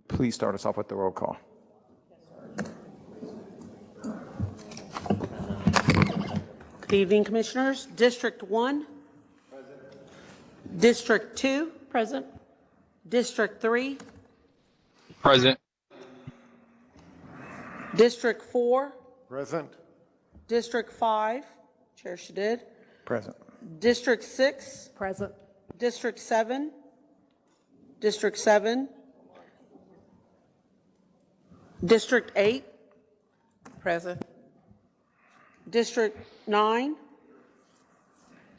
please start us off with the roll call. Good evening, Commissioners. District 1. Present. District 2. Present. District 3. Present. District 4. Present. District 5. Chair Shadid. Present. District 6. Present. District 7. District 7. District 8. Present. District 9.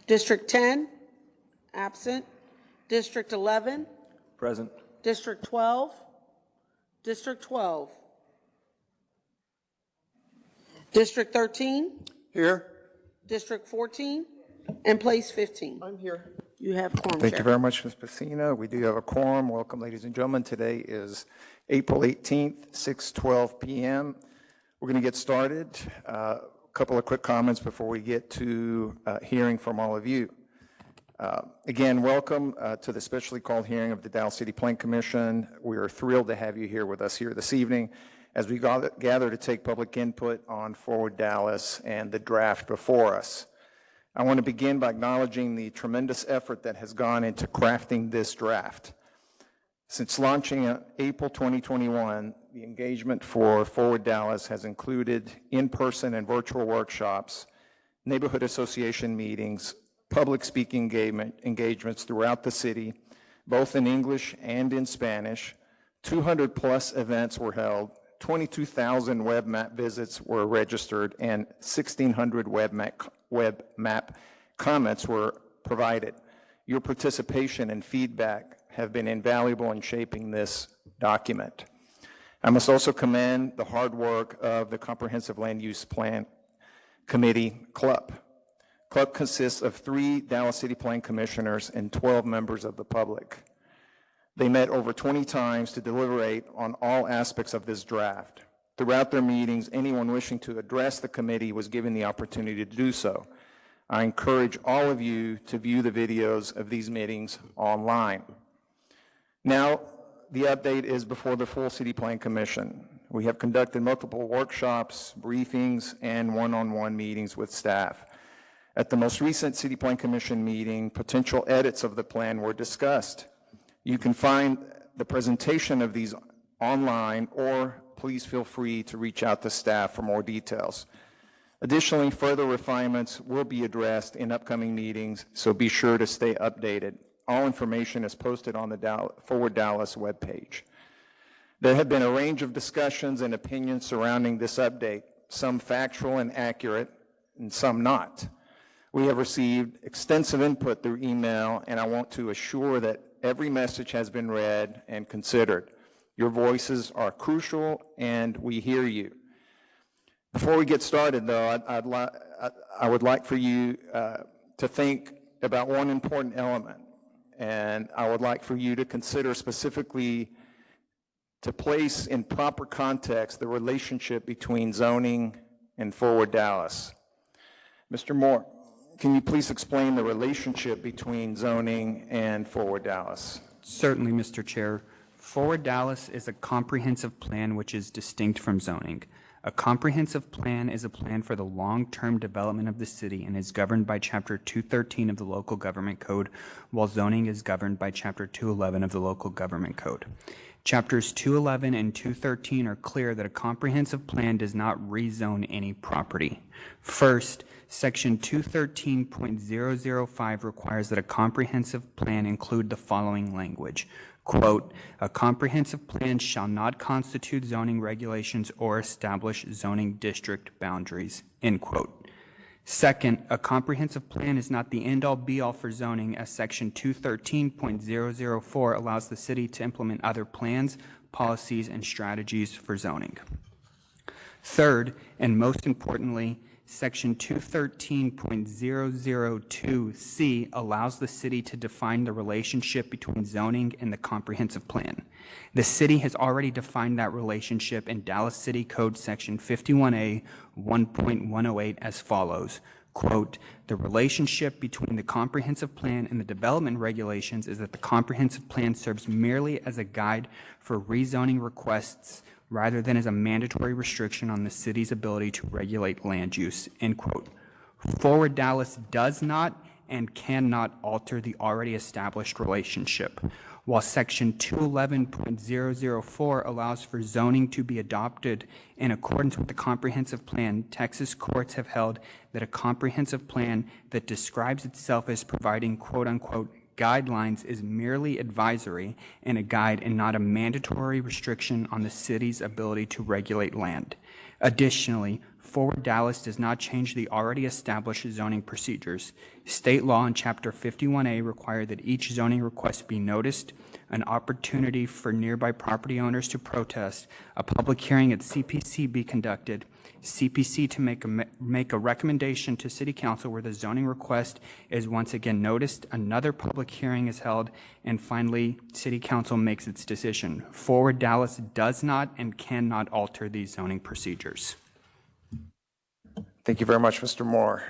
District 10. Absent. District 11. Present. District 12. District 12. District 13. Here. District 14. And place 15. I'm here. You have quorum, Thank Chair. you very much, Ms. Pacina. We do have a quorum. Welcome, ladies and gentlemen. Today is April 18th, 6:12 p.m. We're going to get started. A couple of quick comments before we get to hearing from all of you. Again, welcome to the specially called hearing of the Dallas City Plan Commission. We are thrilled to have you here with us here this evening as we gather to take public input on Forward Dallas and the draft before us. I want to begin by acknowledging the tremendous effort that has gone into crafting this draft. Since launching in April 2021, the engagement for Forward Dallas has included in-person and virtual workshops, neighborhood association meetings, public speaking engagements throughout the city, both in English and in Spanish. 200 plus events were held, 22,000 web map visits were registered, and 1,600 web map comments were provided. Your participation and feedback have been invaluable in shaping this document. I must also commend the hard work of the Comprehensive Land Use Plan Committee, CLUP. CLUP consists of 3 Dallas City Plan Commissioners and 12 members of the public. They met over 20 times to deliberate on all aspects of this draft. Throughout their meetings, anyone wishing to address the committee was given the opportunity to do so. I encourage all of you to view the videos of these meetings online. Now, the update is before the full City Plan Commission. We have conducted multiple workshops, briefings, and one-on-one meetings with staff. At the most recent City Plan Commission meeting, potential edits of the plan were discussed. You can find the presentation of these online, or please feel free to reach out to staff for more details. Additionally, further refinements will be addressed in upcoming meetings, so be sure to stay updated. All information is posted on the Forward Dallas webpage. There have been a range of discussions and opinions surrounding this update, some factual and accurate, and some not. We have received extensive input through email, and I want to assure that every message has been read and considered. Your voices are crucial, and we hear you. Before we get started, though, I would like for you to think about one important element, and I would like for you to consider specifically to place in proper context the relationship between zoning and Forward Dallas. Mr. Moore, can you please explain the relationship between zoning and Forward Dallas? Certainly, Mr. Chair. Forward Dallas is a comprehensive plan which is distinct from zoning. A comprehensive plan is a plan for the long-term development of the city and is governed by Chapter 213 of the Local Government Code, while zoning is governed by Chapter 211 of the Local Government Code. Chapters 211 and 213 are clear that a comprehensive plan does not rezone any property. First, Section 213.005 requires that a comprehensive plan include the following language. Quote, a comprehensive plan shall not constitute zoning regulations or establish zoning district boundaries, end quote. Second, a comprehensive plan is not the end-all be-all for zoning, as Section 213.004 allows the city to implement other plans, policies, and strategies for zoning. Third, and most importantly, Section 213.002C allows the city to define the relationship between zoning and the comprehensive plan. The city has already defined that relationship in Dallas City Code Section 51A 1.108 as follows, Quote, "The relationship between the comprehensive plan and the development regulations is that the comprehensive plan serves merely as a guide for rezoning requests rather than as a mandatory restriction on the city's ability to regulate land use," end quote. Forward Dallas does not and cannot alter the already established relationship. While Section 211.004 allows for zoning to be adopted in accordance with the comprehensive plan, Texas courts have held that a comprehensive plan that describes itself as providing quote-unquote guidelines is merely advisory and a guide and not a mandatory restriction on the city's ability to regulate land. Additionally, Forward Dallas does not change the already established zoning procedures. State law in Chapter 51A require that each zoning request be noticed, an opportunity for nearby property owners to protest, a public hearing at CPC be conducted, CPC to make a recommendation to City Council where the zoning request is once again noticed, another public hearing is held, and finally, City Council makes its decision. Forward Dallas does not and cannot alter these zoning procedures. Thank you very much, Mr. Moore.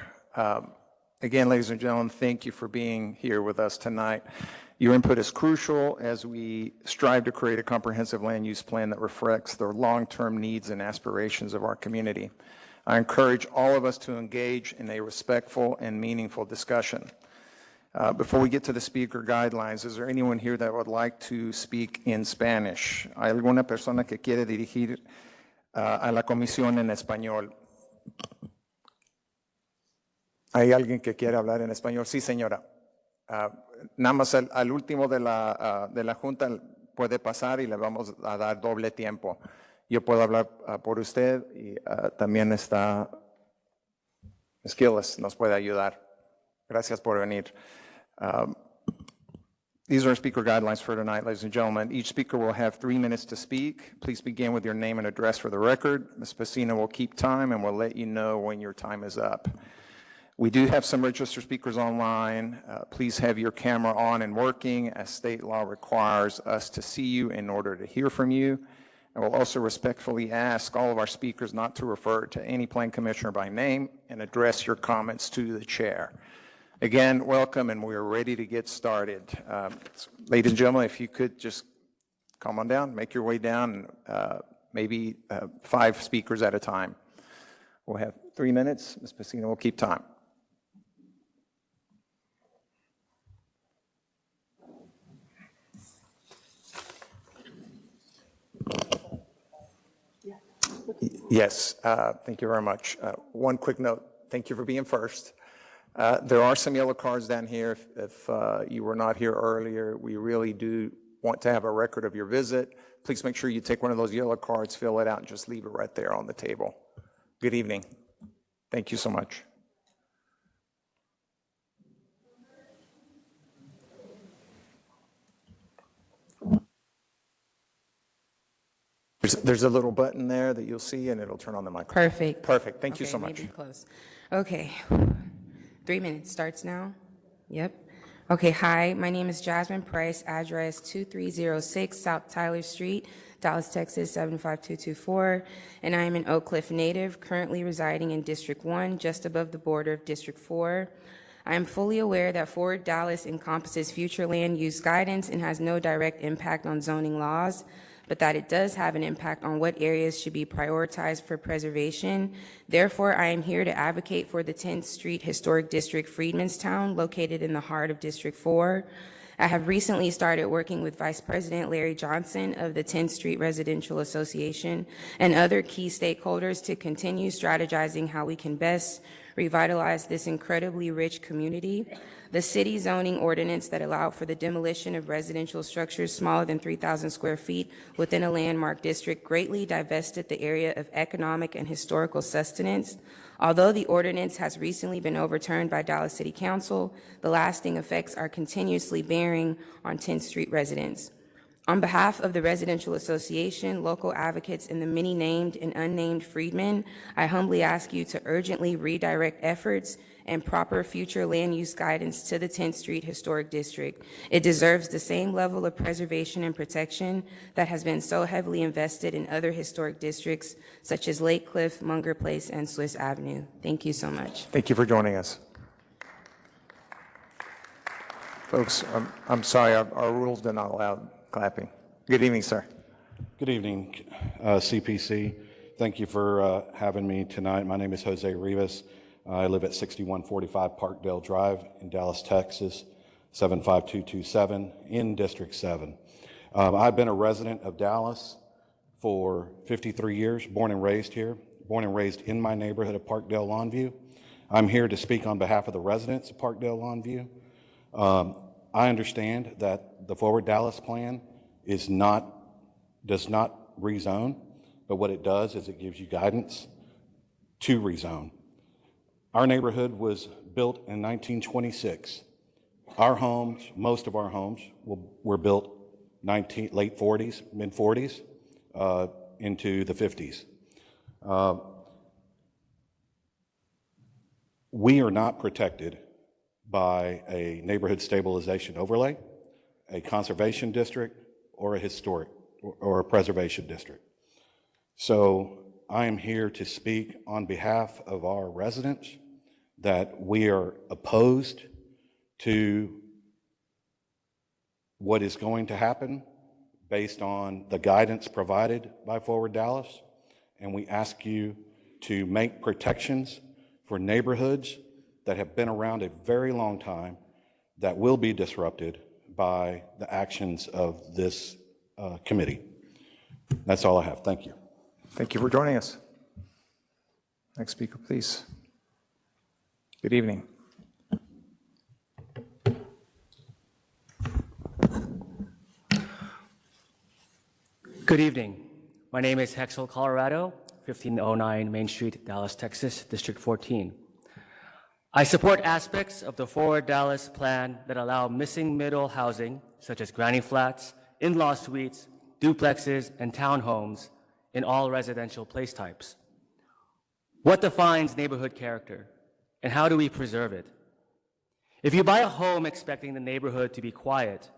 Again, ladies and gentlemen, thank you for being here with us tonight. Your input is crucial as we strive to create a comprehensive land use plan that reflects the long-term needs and aspirations of our community. I encourage all of us to engage in a respectful and meaningful discussion. Before we get to the speaker guidelines, is there anyone here that would like to speak in Spanish? ¿Hay alguna persona que quiere dirigir a la comisión en español? ¿Hay alguien que quiere hablar en español? Sí, señora. Nada más al último de la junta puede pasar y le vamos a dar doble tiempo. Yo puedo hablar por usted y también está Skills nos puede ayudar. Gracias por venir. These are our speaker guidelines for tonight, ladies and gentlemen. Each speaker will have 3 minutes to speak. Please begin with your name and address for the record. Ms. Pacina will keep time and will let you know when your time is up. We do have some registered speakers online. Please have your camera on and working, as state law requires us to see you in order to hear from you. I will also respectfully ask all of our speakers not to refer to any plan commissioner by name and address your comments to the chair. Again, welcome, and we are ready to get started. Ladies and gentlemen, if you could just come on down, make your way down, maybe 5 speakers at a time. We'll have 3 minutes. Ms. Pacina will keep time. Yes, thank you very much. One quick note, thank you for being first. There are some yellow cards down here. If you were not here earlier, we really do want to have a record of your visit. Please make sure you take one of those yellow cards, fill it out, and just leave it right there on the table. Good evening. Thank you so much. There's a little button there that you'll see, and it'll turn on the microphone. Perfect. Perfect. Thank you so much. Maybe close. Okay. 3 minutes starts now. Yep. Okay. Hi, my name is Jasmine Price. Address 2306 South Tyler Street, Dallas, Texas 75224, and I am an Oak Cliff native, currently residing in District 1, just above the border of District 4. I am fully aware that Forward Dallas encompasses future land use guidance and has no direct impact on zoning laws, but that it does have an impact on what areas should be prioritized for preservation. Therefore, I am here to advocate for the 10th Street Historic District, Freedmanstown, located in the heart of District 4. I have recently started working with Vice President Larry Johnson of the 10th Street Residential Association and other key stakeholders to continue strategizing how we can best revitalize this incredibly rich community. The city zoning ordinance that allowed for the demolition of residential structures smaller than 3,000 square feet within a landmark district greatly divested the area of economic and historical sustenance. Although the ordinance has recently been overturned by Dallas City Council, the lasting effects are continuously bearing on 10th Street residents. On behalf of the Residential Association, local advocates, and the many named and unnamed freedmen, I humbly ask you to urgently redirect efforts and proper future land use guidance to the 10th Street Historic District. It deserves the same level of preservation and protection that has been so heavily invested in other historic districts such as Lake Cliff, Munger Place, and Swiss Avenue. Thank you so much. Thank you for joining us. Folks, I'm sorry, our rules do not allow clapping. Good evening, sir. Good evening, CPC. Thank you for having me tonight. My name is Jose Rivas. I live at 6145 Parkdale Drive in Dallas, Texas, 75227 in District 7. I've been a resident of Dallas for 53 years, born and raised here, born and raised in my neighborhood of Parkdale Longview. I'm here to speak on behalf of the residents of Parkdale Longview. I understand that the Forward Dallas plan does not rezone, but what it does is it gives you guidance to rezone. Our neighborhood was built in 1926. Our homes, most of our homes, were built late 40s, mid 40s, into the 50s. We are not protected by a neighborhood stabilization overlay, a conservation district, or a historic or a preservation district. So I am here to speak on behalf of our residents that we are opposed to what is going to happen based on the guidance provided by Forward Dallas, and we ask you to make protections for neighborhoods that have been around a very long time that will be disrupted by the actions of this committee. That's all I have. Thank you. Thank you for joining us. Next speaker, please. Good evening. Good evening. My name is Hexel Colorado, 1509 Main Street, Dallas, Texas, District 14. I support aspects of the Forward Dallas plan that allow missing middle housing, such as granny flats, in-law suites, duplexes, and townhomes in all residential place types. What defines neighborhood character, and how do we preserve it? If you buy a home expecting the neighborhood to be quiet,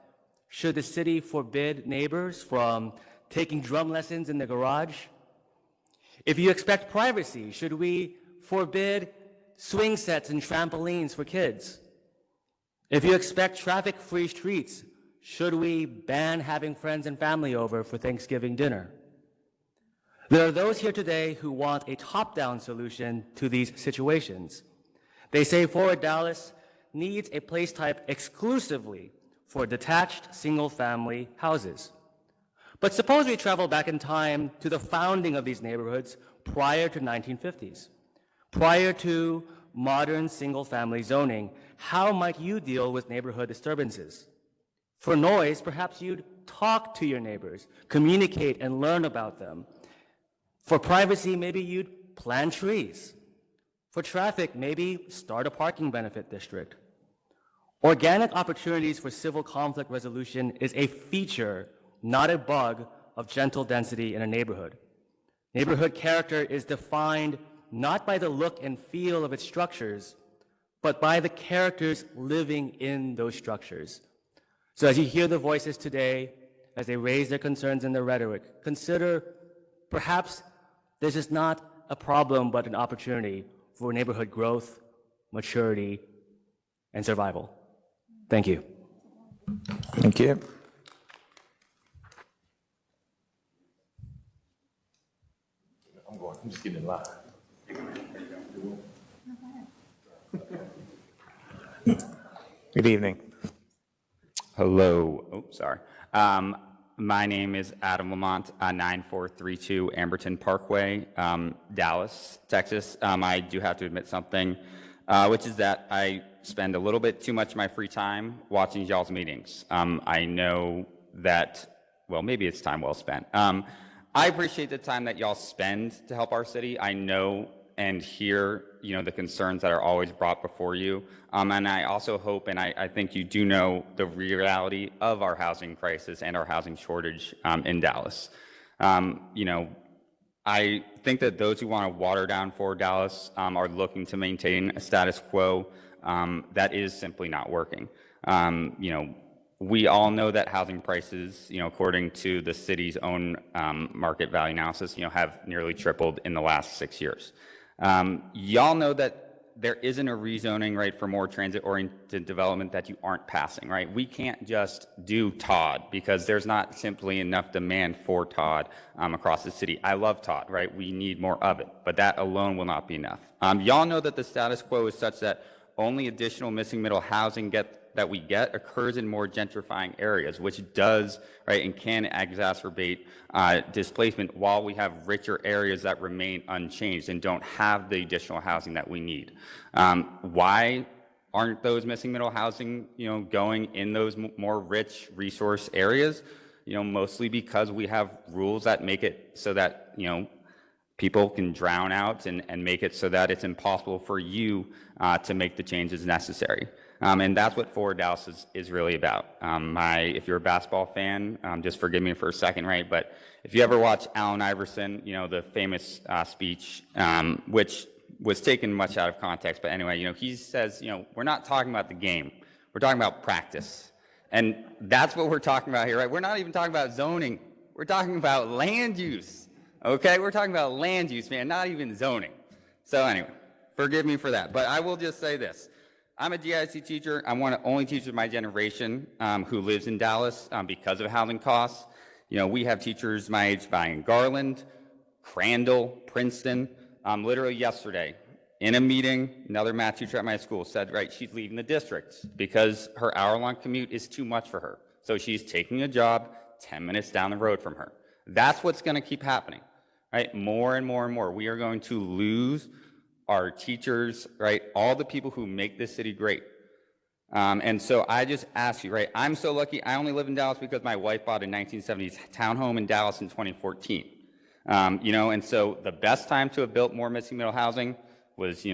should the city forbid neighbors from taking drum lessons in the garage? If you expect privacy, should we forbid swing sets and trampolines for kids? If you expect traffic-free streets, should we ban having friends and family over for Thanksgiving dinner? There are those here today who want a top-down solution to these situations. They say Forward Dallas needs a place type exclusively for detached single-family houses. But suppose we travel back in time to the founding of these neighborhoods prior to 1950s. Prior to modern single-family zoning, how might you deal with neighborhood disturbances? For noise, perhaps you'd talk to your neighbors, communicate and learn about them. For privacy, maybe you'd plant trees. For traffic, maybe start a parking benefit district. Organic opportunities for civil conflict resolution is a feature, not a bug, of gentle density in a neighborhood. Neighborhood character is defined not by the look and feel of its structures, but by the characters living in those structures. So as you hear the voices today, as they raise their concerns in their rhetoric, consider perhaps this is not a problem, but an opportunity for neighborhood growth, maturity, and survival. Thank you. Thank you. I'm just getting in line. Good evening. Hello. Oh, sorry. My name is Adam Lamont, 9432 Amberton Parkway, Dallas, Texas. I do have to admit something, which is that I spend a little bit too much of my free time watching y'all's meetings. I know that, well, maybe it's time well spent. I appreciate the time that y'all spend to help our city. I know and hear, the concerns that are always brought before you. And I also hope, and I think you do know the reality of our housing crisis and our housing shortage in Dallas. I think that those who want to water down Forward Dallas are looking to maintain a status quo that is simply not working. We all know that housing prices, according to the city's own market value analysis, have nearly tripled in the last 6 years. Y'all know that there isn't a rezoning, right, for more transit-oriented development that you aren't passing, right? We can't just do Todd because there's not simply enough demand for Todd across the city. I love Todd, right? We need more of it, but that alone will not be enough. Y'all know that the status quo is such that only additional missing middle housing that we get occurs in more gentrifying areas, which does, right, and can exacerbate displacement while we have richer areas that remain unchanged and don't have the additional housing that we need. Why aren't those missing middle housing, going in those more rich resource areas? Mostly because we have rules that make it so that, people can drown out and make it so that it's impossible for you to make the changes necessary. And that's what Forward Dallas is really about. If you're a basketball fan, just forgive me for a second, right? But if you ever watch Allen Iverson, the famous speech, which was taken much out of context, but anyway, he says, we're not talking about the game. We're talking about practice. And that's what we're talking about here, right? We're not even talking about zoning. We're talking about land use. Okay, we're talking about land use, man, not even zoning. So anyway, forgive me for that. But I will just say this. I'm a DIC teacher. I'm one of the only teachers of my generation who lives in Dallas because of housing costs. We have teachers my age buying Garland, Crandall, Princeton. Literally yesterday, in a meeting, another math teacher at my school said, right, she's leaving the district because her hour-long commute is too much for her. So she's taking a job 10 minutes down the road from her. That's what's going to keep happening. Right? More and more and more. We are going to lose our teachers, right? All the people who make this city great. And so I just ask you, right? I'm so lucky. I only live in Dallas because my wife bought a 1970s townhome in Dallas in 2014. And so the best time to have built more missing middle housing was,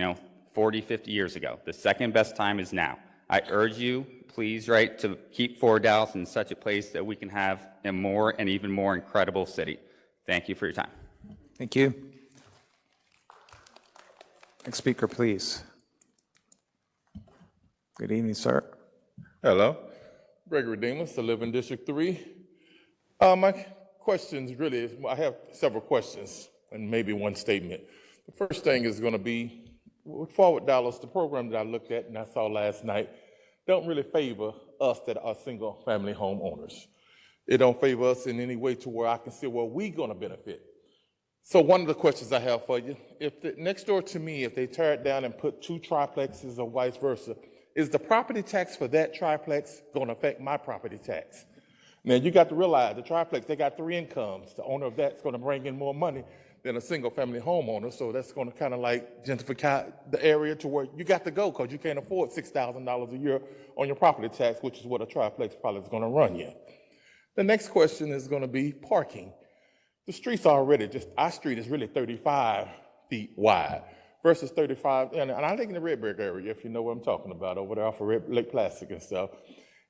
40, 50 years ago. The second best time is now. I urge you, please, right, to keep Forward Dallas in such a place that we can have a more and even more incredible city. Thank you for your time. Thank you. Next speaker, please. Good evening, sir. Hello, Gregory Demas, I live in District 3. My questions really, I have several questions and maybe one statement. The first thing is going to be, with Forward Dallas, the program that I looked at and I saw last night, don't really favor us that are single family homeowners. It don't favor us in any way to where I can see where we're going to benefit. So one of the questions I have for you, if next door to me, if they tear it down and put 2 triplexes or vice versa, is the property tax for that triplex going to affect my property tax? Now you got to realize the triplex, they got 3 incomes. The owner of that's going to bring in more money than a single family homeowner. So that's going to kind of like gentrify the area to where you got to go because you can't afford $6,000 a year on your property tax, which is what a triplex probably is going to run you. The next question is going to be parking. The streets already, our street is really 35 feet wide versus 35, and I think in the Red Brick area, if you know what I'm talking about, over there off of Lake Plastic and stuff.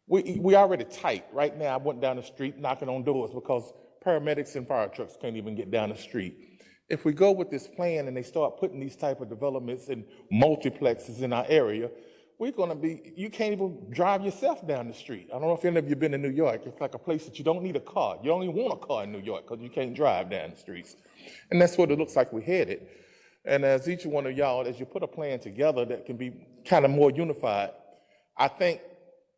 We already tight. Right now, I went down the street knocking on doors because paramedics and fire trucks can't even get down the street. If we go with this plan and they start putting these type of developments and multiplexes in our area, we're going to be, you can't even drive yourself down the street. I don't know if any of you have been in New York. It's like a place that you don't need a car. You don't even want a car in New York because you can't drive down the streets. And that's what it looks like we're headed. And as each one of y'all, as you put a plan together that can be kind of more unified, I think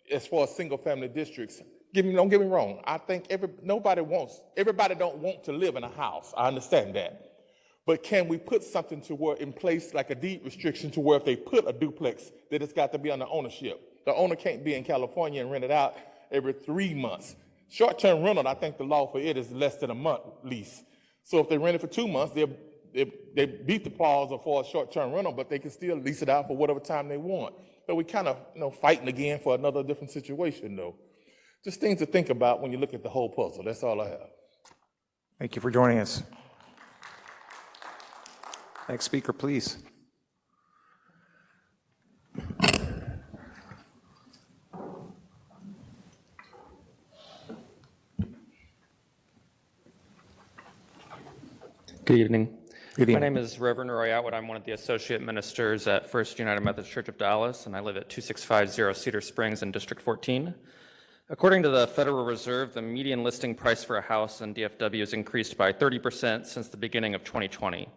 as far as single family districts, don't get me wrong, I think everybody don't want to live in a house. I understand that. But can we put something to where in place like a deed restriction to where if they put a duplex that it's got to be under ownership? The owner can't be in California and rent it out every 3 months. Short-term rental, I think the law for it is less than a month lease. So if they rent it for 2 months, they beat the clause for a short-term rental, but they can still lease it out for whatever time they want. So we kind of fighting again for another different situation though. Just things to think about when you look at the whole puzzle. That's all I have. Thank you for joining us. Next speaker, please. Good evening. Good My evening. name is Reverend Roy Atwood. I'm one of the associate ministers at First United Methodist Church of Dallas, and I live at 2650 Cedar Springs in District 14. According to the Federal Reserve, the median listing price for a house in DFW has increased by 30% since the beginning of 2020.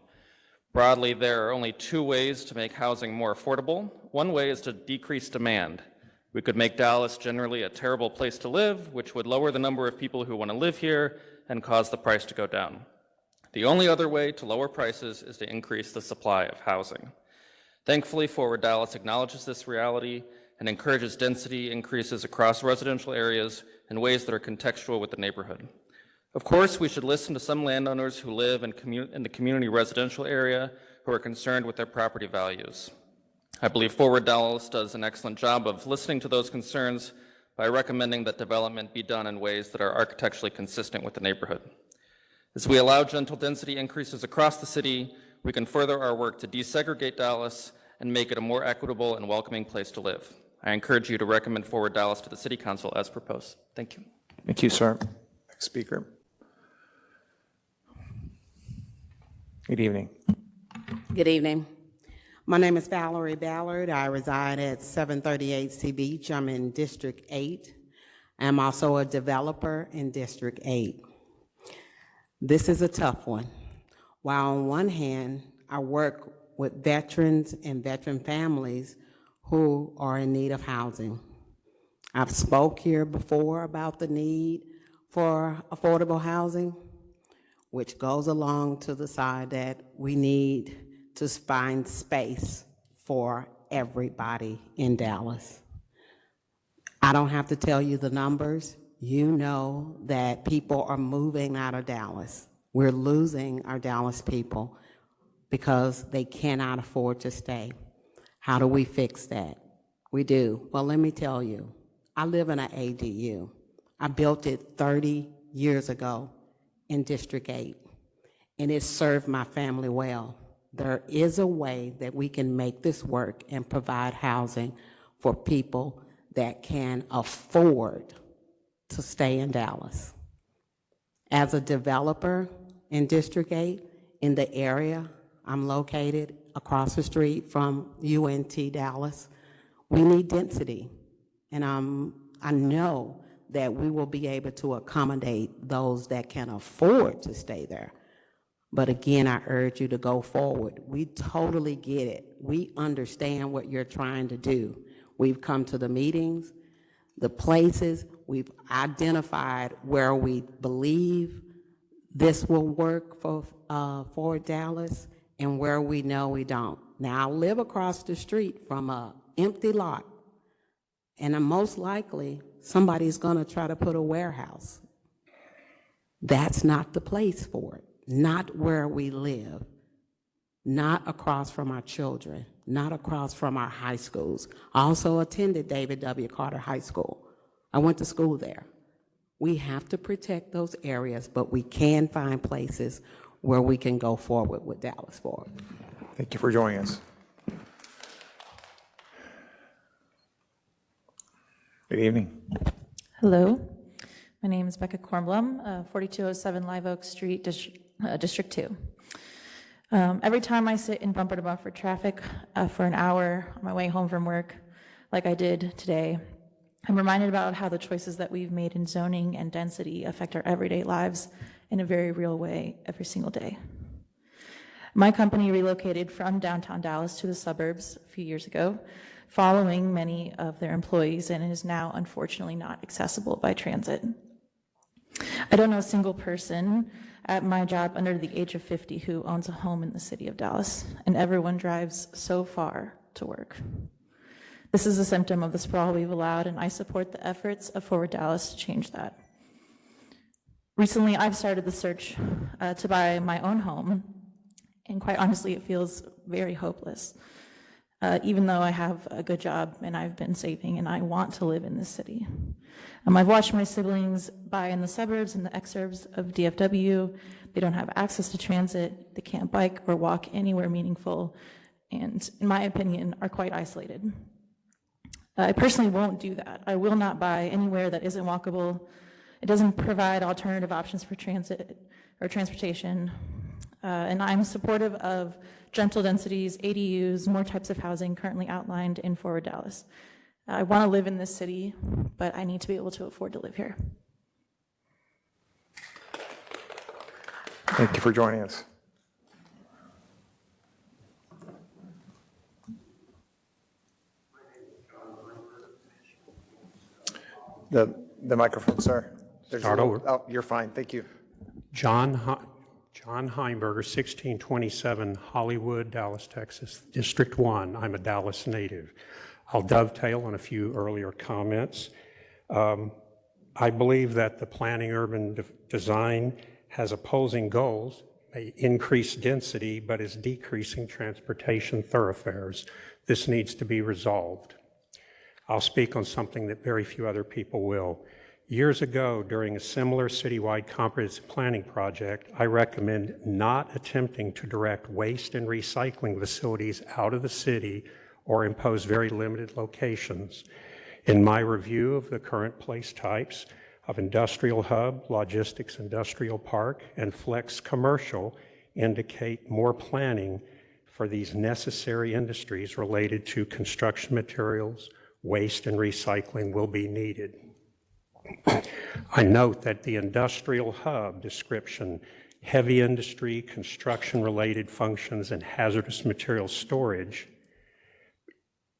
Broadly, there are only two ways to make housing more affordable. One way is to decrease demand. We could make Dallas generally a terrible place to live, which would lower the number of people who want to live here and cause the price to go down. The only other way to lower prices is to increase the supply of housing. Thankfully, Forward Dallas acknowledges this reality and encourages density increases across residential areas in ways that are contextual with the neighborhood. Of course, we should listen to some landowners who live in the community residential area who are concerned with their property values. I believe Forward Dallas does an excellent job of listening to those concerns by recommending that development be done in ways that are architecturally consistent with the neighborhood. As we allow gentle density increases across the city, we can further our work to desegregate Dallas and make it a more equitable and welcoming place to live. I encourage you to recommend Forward Dallas to the City Council as proposed. Thank you. Thank you, sir. Next speaker. Good evening. Good evening. My name is Valerie Ballard. I reside at 738 C Beach. I'm in District 8. I'm also a developer in District 8. This is a tough one. While on one hand, I work with veterans and veteran families who are in need of housing. I've spoke here before about the need for affordable housing, which goes along to the side that we need to find space for everybody in Dallas. I don't have to tell you the numbers. You know that people are moving out of Dallas. We're losing our Dallas people because they cannot afford to stay. How do we fix that? We do. Well, let me tell you, I live in an ADU. I built it 30 years ago in District 8, and it served my family well. There is a way that we can make this work and provide housing for people that can afford to stay in Dallas. As a developer in District 8, in the area I'm located across the street from UNT Dallas, we need density. And I know that we will be able to accommodate those that can afford to stay there. But again, I urge you to go forward. We totally get it. We understand what you're trying to do. We've come to the meetings, the places, we've identified where we believe this will work for Dallas and where we know we don't. Now, I live across the street from an empty lot, and most likely somebody's gonna try to put a warehouse. That's not the place for it. Not where we live, not across from our children, not across from our high schools. I also attended David W. Carter High School. I went to school there. We have to protect those areas, but we can find places where we can go forward with Dallas Forward. Thank you for joining us. Good evening. Hello, my name is Becca Kornblum, 4207 Live Oak Street, District 2. Every time I sit in bumper-to-bumper traffic for an hour on my way home from work, like I did today, I'm reminded about how the choices that we've made in zoning and density affect our everyday lives in a very real way every single day. My company relocated from downtown Dallas to the suburbs a few years ago, following many of their employees, and is now unfortunately not accessible by transit. I don't know a single person at my job under the age of 50 who owns a home in the city of Dallas, and everyone drives so far to work. This is a symptom of the sprawl we've allowed, and I support the efforts of Forward Dallas to change that. Recently, I've started the search to buy my own home, and quite honestly, it feels very hopeless. Even though I have a good job and I've been saving and I want to live in this city. I've watched my siblings buy in the suburbs and the exurbs of DFW. They don't have access to transit, they can't bike or walk anywhere meaningful, and in my opinion, are quite isolated. I personally won't do that. I will not buy anywhere that isn't walkable. It doesn't provide alternative options for transit or transportation. And I'm supportive of gentle densities, ADUs, more types of housing currently outlined in Forward Dallas. I want to live in this city, but I need to be able to afford to live here. Thank you for joining us. The microphone, sir. Start over. Oh, you're fine. Thank you. John Heimberger, 1627 Hollywood, Dallas, Texas, District 1. I'm a Dallas native. I'll dovetail on a few earlier comments. I believe that the planning urban design has opposing goals, may increase density, but is decreasing transportation thoroughfares. This needs to be resolved. I'll speak on something that very few other people will. Years ago, during a similar citywide comprehensive planning project, I recommend not attempting to direct waste and recycling facilities out of the city or impose very limited locations. In my review of the current place types of industrial hub, logistics industrial park, and flex commercial indicate more planning for these necessary industries related to construction materials, waste and recycling will be needed. I note that the industrial hub description, heavy industry, construction-related functions, and hazardous material storage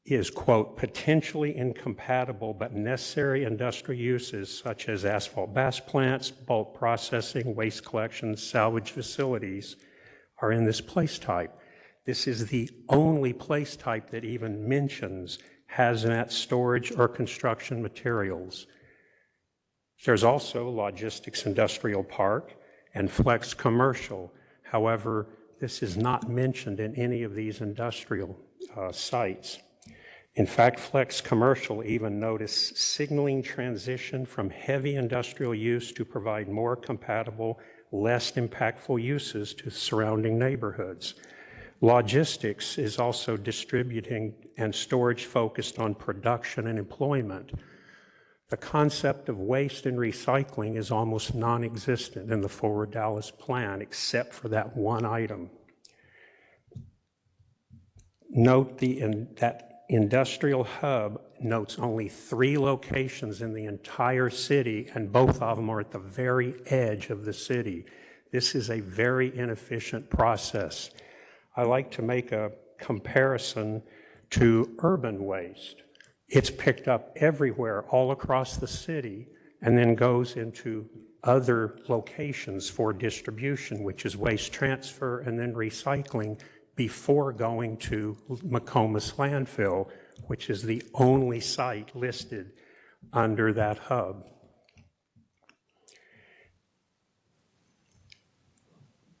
is, quote, potentially incompatible but necessary industrial uses such as asphalt bas plants, bulk processing, waste collection, salvage facilities are in this place type. This is the only place type that even mentions hazmat storage or construction materials. There's also logistics industrial park and flex commercial. However, this is not mentioned in any of these industrial sites. In fact, flex commercial even notice signaling transition from heavy industrial use to provide more compatible, less impactful uses to surrounding neighborhoods. Logistics is also distributing and storage focused on production and employment. The concept of waste and recycling is almost non-existent in the Forward Dallas plan, except for that one item. Note that industrial hub notes only 3 locations in the entire city, and both of them are at the very edge of the city. This is a very inefficient process. I like to make a comparison to urban waste. It's picked up everywhere, all across the city, and then goes into other locations for distribution, which is waste transfer and then recycling before going to McComas landfill, which is the only site listed under that hub.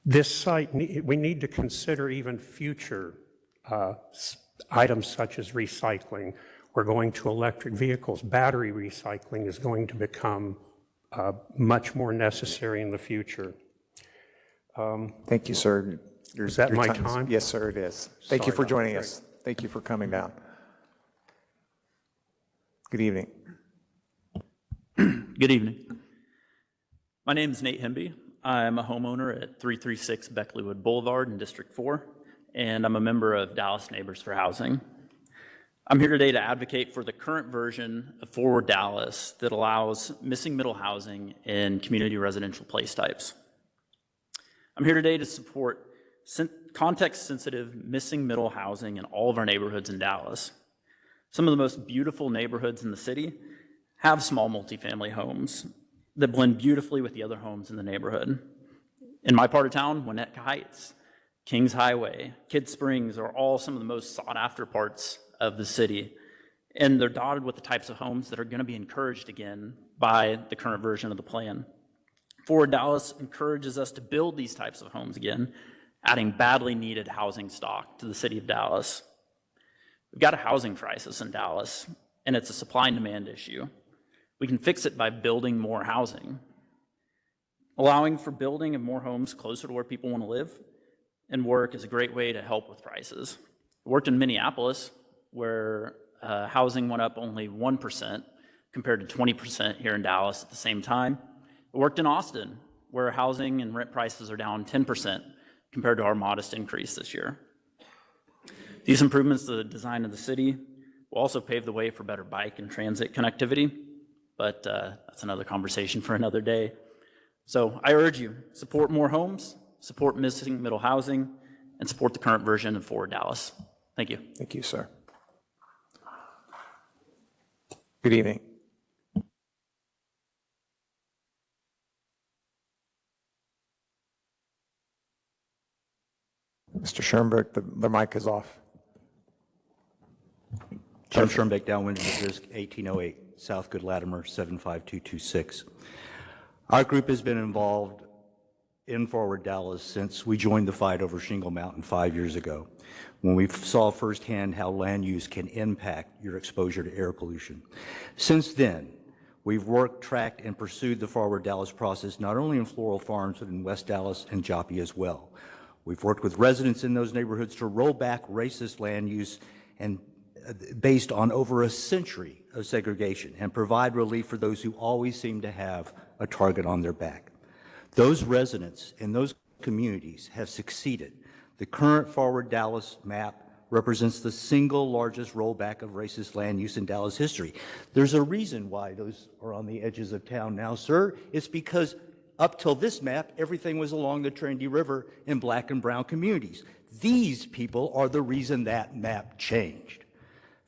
This site, we need to consider even future items such as recycling. We're going to electric vehicles. Battery recycling is going to become much more necessary in the future. Thank you, sir. Is that my time? Yes, sir, it is. Thank you for Sorry, joining great. us. Thank you for coming down. Good evening. Good evening. My name is Nate Hemby. I'm a homeowner at 336 Beckleywood Boulevard in District 4, and I'm a member of Dallas Neighbors for Housing. I'm here today to advocate for the current version of Forward Dallas that allows missing middle housing in community residential place types. I'm here today to support context-sensitive missing middle housing in all of our neighborhoods in Dallas. Some of the most beautiful neighborhoods in the city have small multifamily homes that blend beautifully with the other homes in the neighborhood. In my part of town, Winnetka Heights, Kings Highway, Kidd Springs are all some of the most sought-after parts of the city, and they're dotted with the types of homes that are going to be encouraged again by the current version of the plan. Forward Dallas encourages us to build these types of homes again, adding badly needed housing stock to the city of Dallas. We've got a housing crisis in Dallas, and it's a supply and demand issue. We can fix it by building more housing. Allowing for building of more homes closer to where people want to live and work is a great way to help with prices. I worked in Minneapolis, where housing went up only 1% compared to 20% here in Dallas at the same time. I worked in Austin, where housing and rent prices are down 10% compared to our modest increase this year. These improvements to the design of the city will also pave the way for better bike and transit connectivity, but that's another conversation for another day. So I urge you, support more homes, support missing middle housing, and support the current version of Forward Dallas. Thank you. Thank you, sir. Good evening. Mr. Schoenberg, the mic is off. Jim Schoenberg, Downwind District 1808, South Good Latimer 75226. Our group has been involved in Forward Dallas since we joined the fight over Shingle Mountain 5 years ago, when we saw firsthand how land use can impact your exposure to air pollution. Since then, we've worked, tracked, and pursued the Forward Dallas process not only in Floral Farms, but in West Dallas and Joppy as well. We've worked with residents in those neighborhoods to roll back racist land use and based on over a century of segregation and provide relief for those who always seem to have a target on their back. Those residents in those communities have succeeded. The current Forward Dallas map represents the single largest rollback of racist land use in Dallas history. There's a reason why those are on the edges of town now, sir. It's because up till this map, everything was along the Trinity River in black and brown communities. These people are the reason that map changed.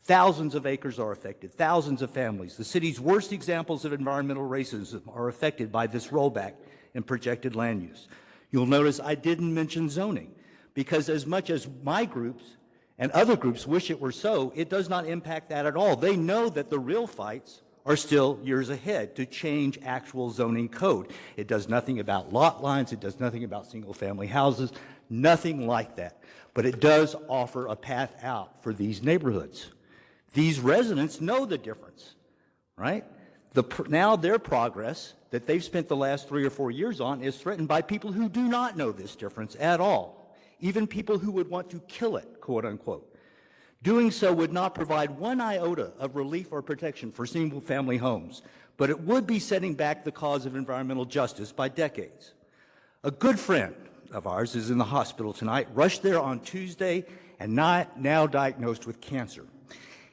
Thousands of acres are affected, thousands of families. The city's worst examples of environmental racism are affected by this rollback in projected land use. You'll notice I didn't mention zoning, because as much as my groups and other groups wish it were so, it does not impact that at all. They know that the real fights are still years ahead to change actual zoning code. It does nothing about lot lines, it does nothing about single-family houses, nothing like that. But it does offer a path out for these neighborhoods. These residents know the difference, right? Now their progress that they've spent the last 3 or 4 years on is threatened by people who do not know this difference at all, even people who would want to kill it, quote unquote. Doing so would not provide one iota of relief or protection for single-family homes, but it would be setting back the cause of environmental justice by decades. A good friend of ours is in the hospital tonight, rushed there on Tuesday, and now diagnosed with cancer.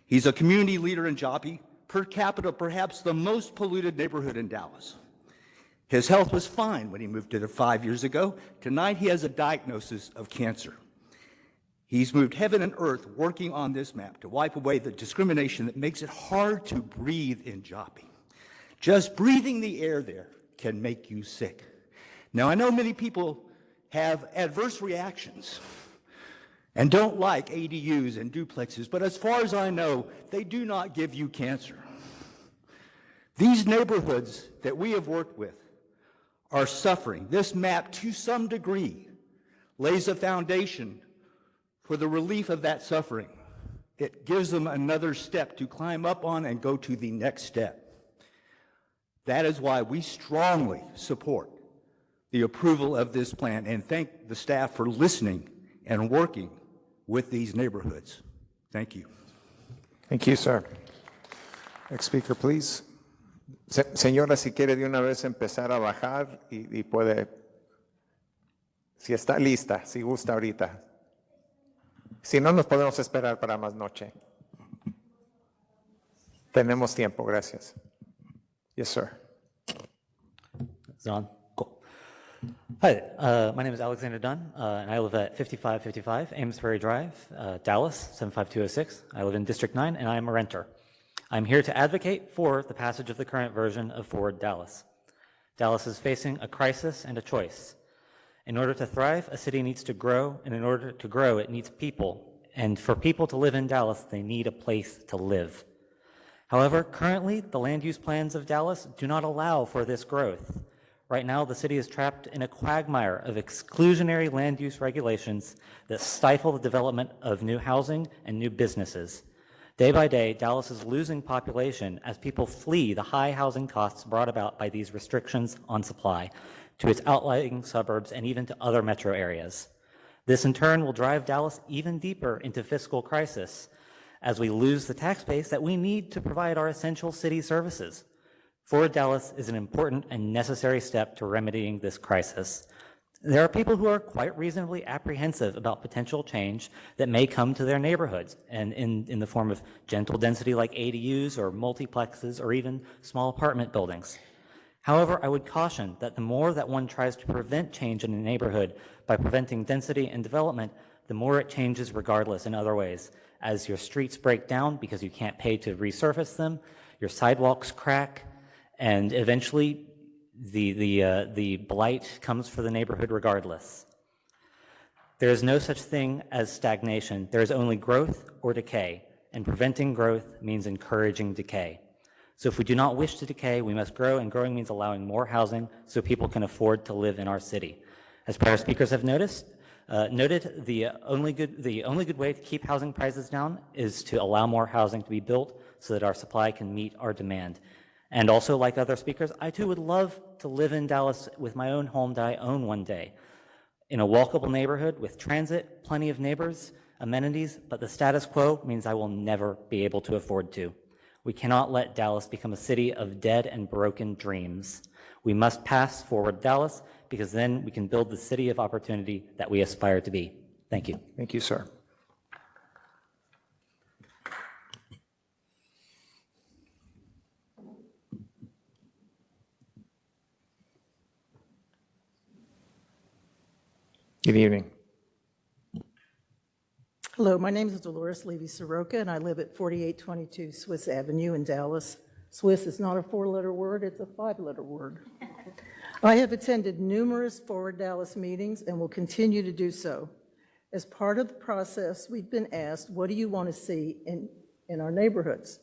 He's a community leader in Joppy, per capita perhaps the most polluted neighborhood in Dallas. His health was fine when he moved to there 5 years ago. Tonight he has a diagnosis of cancer. He's moved heaven and earth working on this map to wipe away the discrimination that makes it hard to breathe in Joppy. Just breathing the air there can make you sick. Now, I know many people have adverse reactions and don't like ADUs and duplexes, but as far as I know, they do not give you cancer. These neighborhoods that we have worked with are suffering. This map, to some degree, lays a foundation for the relief of that suffering. It gives them another step to climb up on and go to the next step. That is why we strongly support the approval of this plan and thank the staff for listening and working with these neighborhoods. Thank you. Thank you, sir. Next speaker, please. Señora, si quiere de una vez empezar a bajar y puede, si está lista, si gusta ahorita. Si no, nos podemos esperar para más noche. Tenemos tiempo, gracias. Yes, sir. Is it on? Cool. Hi, my name is Alexander Dunn, and I live at 5555 Amesbury Drive, Dallas, 75206. I live in District 9, and I am a renter. I'm here to advocate for the passage of the current version of Forward Dallas. Dallas is facing a crisis and a choice. In order to thrive, a city needs to grow, and in order to grow, it needs people. And for people to live in Dallas, they need a place to live. However, currently, the land use plans of Dallas do not allow for this growth. Right now, the city is trapped in a quagmire of exclusionary land use regulations that stifle the development of new housing and new businesses. Day by day, Dallas is losing population as people flee the high housing costs brought about by these restrictions on supply to its outlying suburbs and even to other metro areas. This in turn will drive Dallas even deeper into fiscal crisis as we lose the tax base that we need to provide our essential city services. Forward Dallas is an important and necessary step to remedying this crisis. There are people who are quite reasonably apprehensive about potential change that may come to their neighborhoods, and in the form of gentle density like ADUs or multiplexes or even small apartment buildings. However, I would caution that the more that one tries to prevent change in a neighborhood by preventing density and development, the more it changes regardless in other ways, as your streets break down because you can't pay to resurface them, your sidewalks crack, and eventually the blight comes for the neighborhood regardless. There is no such thing as stagnation. There is only growth or decay, and preventing growth means encouraging decay. So if we do not wish to decay, we must grow, and growing means allowing more housing so people can afford to live in our city. As prior speakers have noted, the only good way to keep housing prices down is to allow more housing to be built so that our supply can meet our demand. And also, like other speakers, I too would love to live in Dallas with my own home that I own one day, in a walkable neighborhood with transit, plenty of neighbors, amenities, but the status quo means I will never be able to afford to. We cannot let Dallas become a city of dead and broken dreams. We must pass forward Dallas, because then we can build the city of opportunity that we aspire to be. Thank you. Thank you, sir. Good evening. Hello, my name is Dolores Levy-Soroka, and I live at 4822 Swiss Avenue in Dallas. Swiss is not a four-letter word, it's a five-letter word. I have attended numerous Forward Dallas meetings and will continue to do so. As part of the process, we've been asked, what do you want to see in our neighborhoods?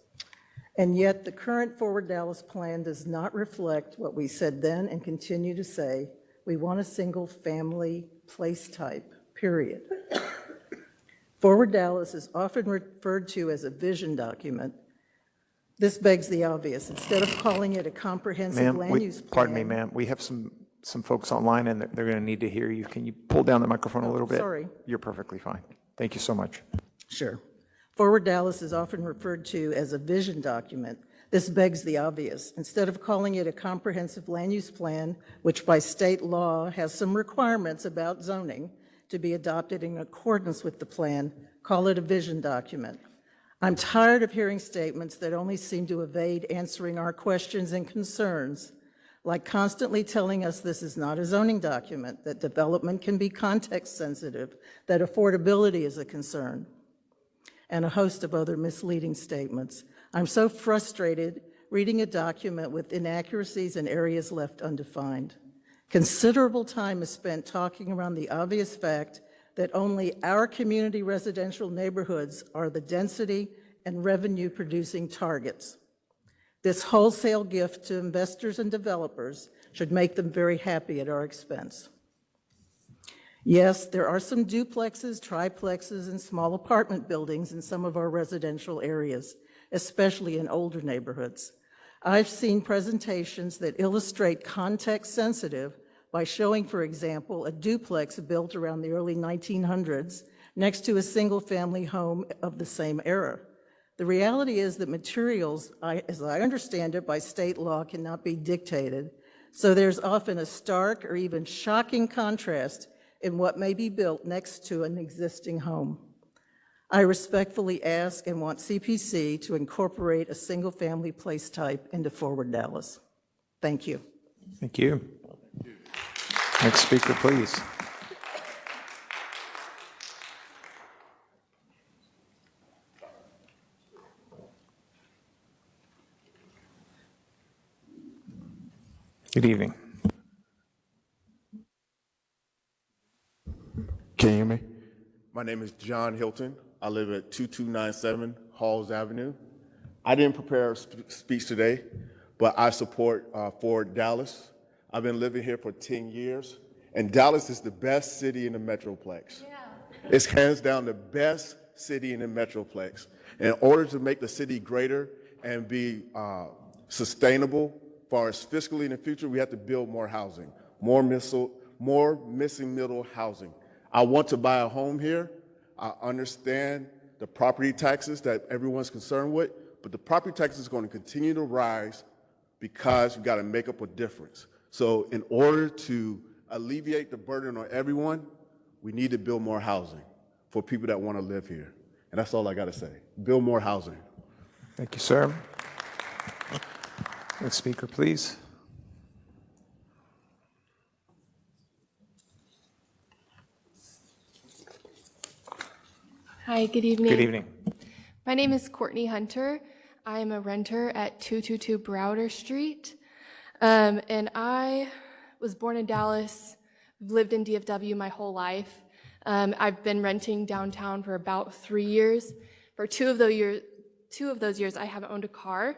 And yet the current Forward Dallas plan does not reflect what we said then and continue to say. We want a single-family place type, period. Forward Dallas is often referred to as a vision document. This begs the obvious. Instead of calling it a comprehensive land use plan. Pardon me, ma'am. We have some folks online, and they're going to need to hear you. Can you pull down the microphone a little bit? Sorry. You're perfectly fine. Thank you so much. Sure. Forward Dallas is often referred to as a vision document. This begs the obvious. Instead of calling it a comprehensive land use plan, which by state law has some requirements about zoning to be adopted in accordance with the plan, call it a vision document. I'm tired of hearing statements that only seem to evade answering our questions and concerns, like constantly telling us this is not a zoning document, that development can be context sensitive, that affordability is a concern, and a host of other misleading statements. I'm so frustrated reading a document with inaccuracies and areas left undefined. Considerable time is spent talking around the obvious fact that only our community residential neighborhoods are the density and revenue producing targets. This wholesale gift to investors and developers should make them very happy at our expense. Yes, there are some duplexes, triplexes, and small apartment buildings in some of our residential areas, especially in older neighborhoods. I've seen presentations that illustrate context sensitive by showing, for example, a duplex built around the early 1900s next to a single-family home of the same era. The reality is that materials, as I understand it, by state law cannot be dictated, so there's often a stark or even shocking contrast in what may be built next to an existing home. I respectfully ask and want CPC to incorporate a single-family place type into Forward Dallas. Thank you. Thank you. Next speaker, please. Good evening. Can you hear me? My name is John Hilton. I live at 2297 Halls Avenue. I didn't prepare a speech today, but I support Forward Dallas. I've been living here for 10 years, and Dallas is the best city in the Metroplex. Yeah. It's hands down the best city in the Metroplex. In order to make the city greater and be sustainable as far as fiscally in the future, we have to build more housing, more missing middle housing. I want to buy a home here. I understand the property taxes that everyone's concerned with, but the property taxes is going to continue to rise because we've got to make up a difference. So in order to alleviate the burden on everyone, we need to build more housing for people that want to live here. And that's all I got to say. Build more housing. Thank you, sir. Next speaker, please. Hi, good evening. Good evening. My name is Courtney Hunter. I am a renter at 222 Browder Street. And I was born in Dallas, lived in DFW my whole life. I've been renting downtown for about 3 years. For two of those years, I haven't owned a car.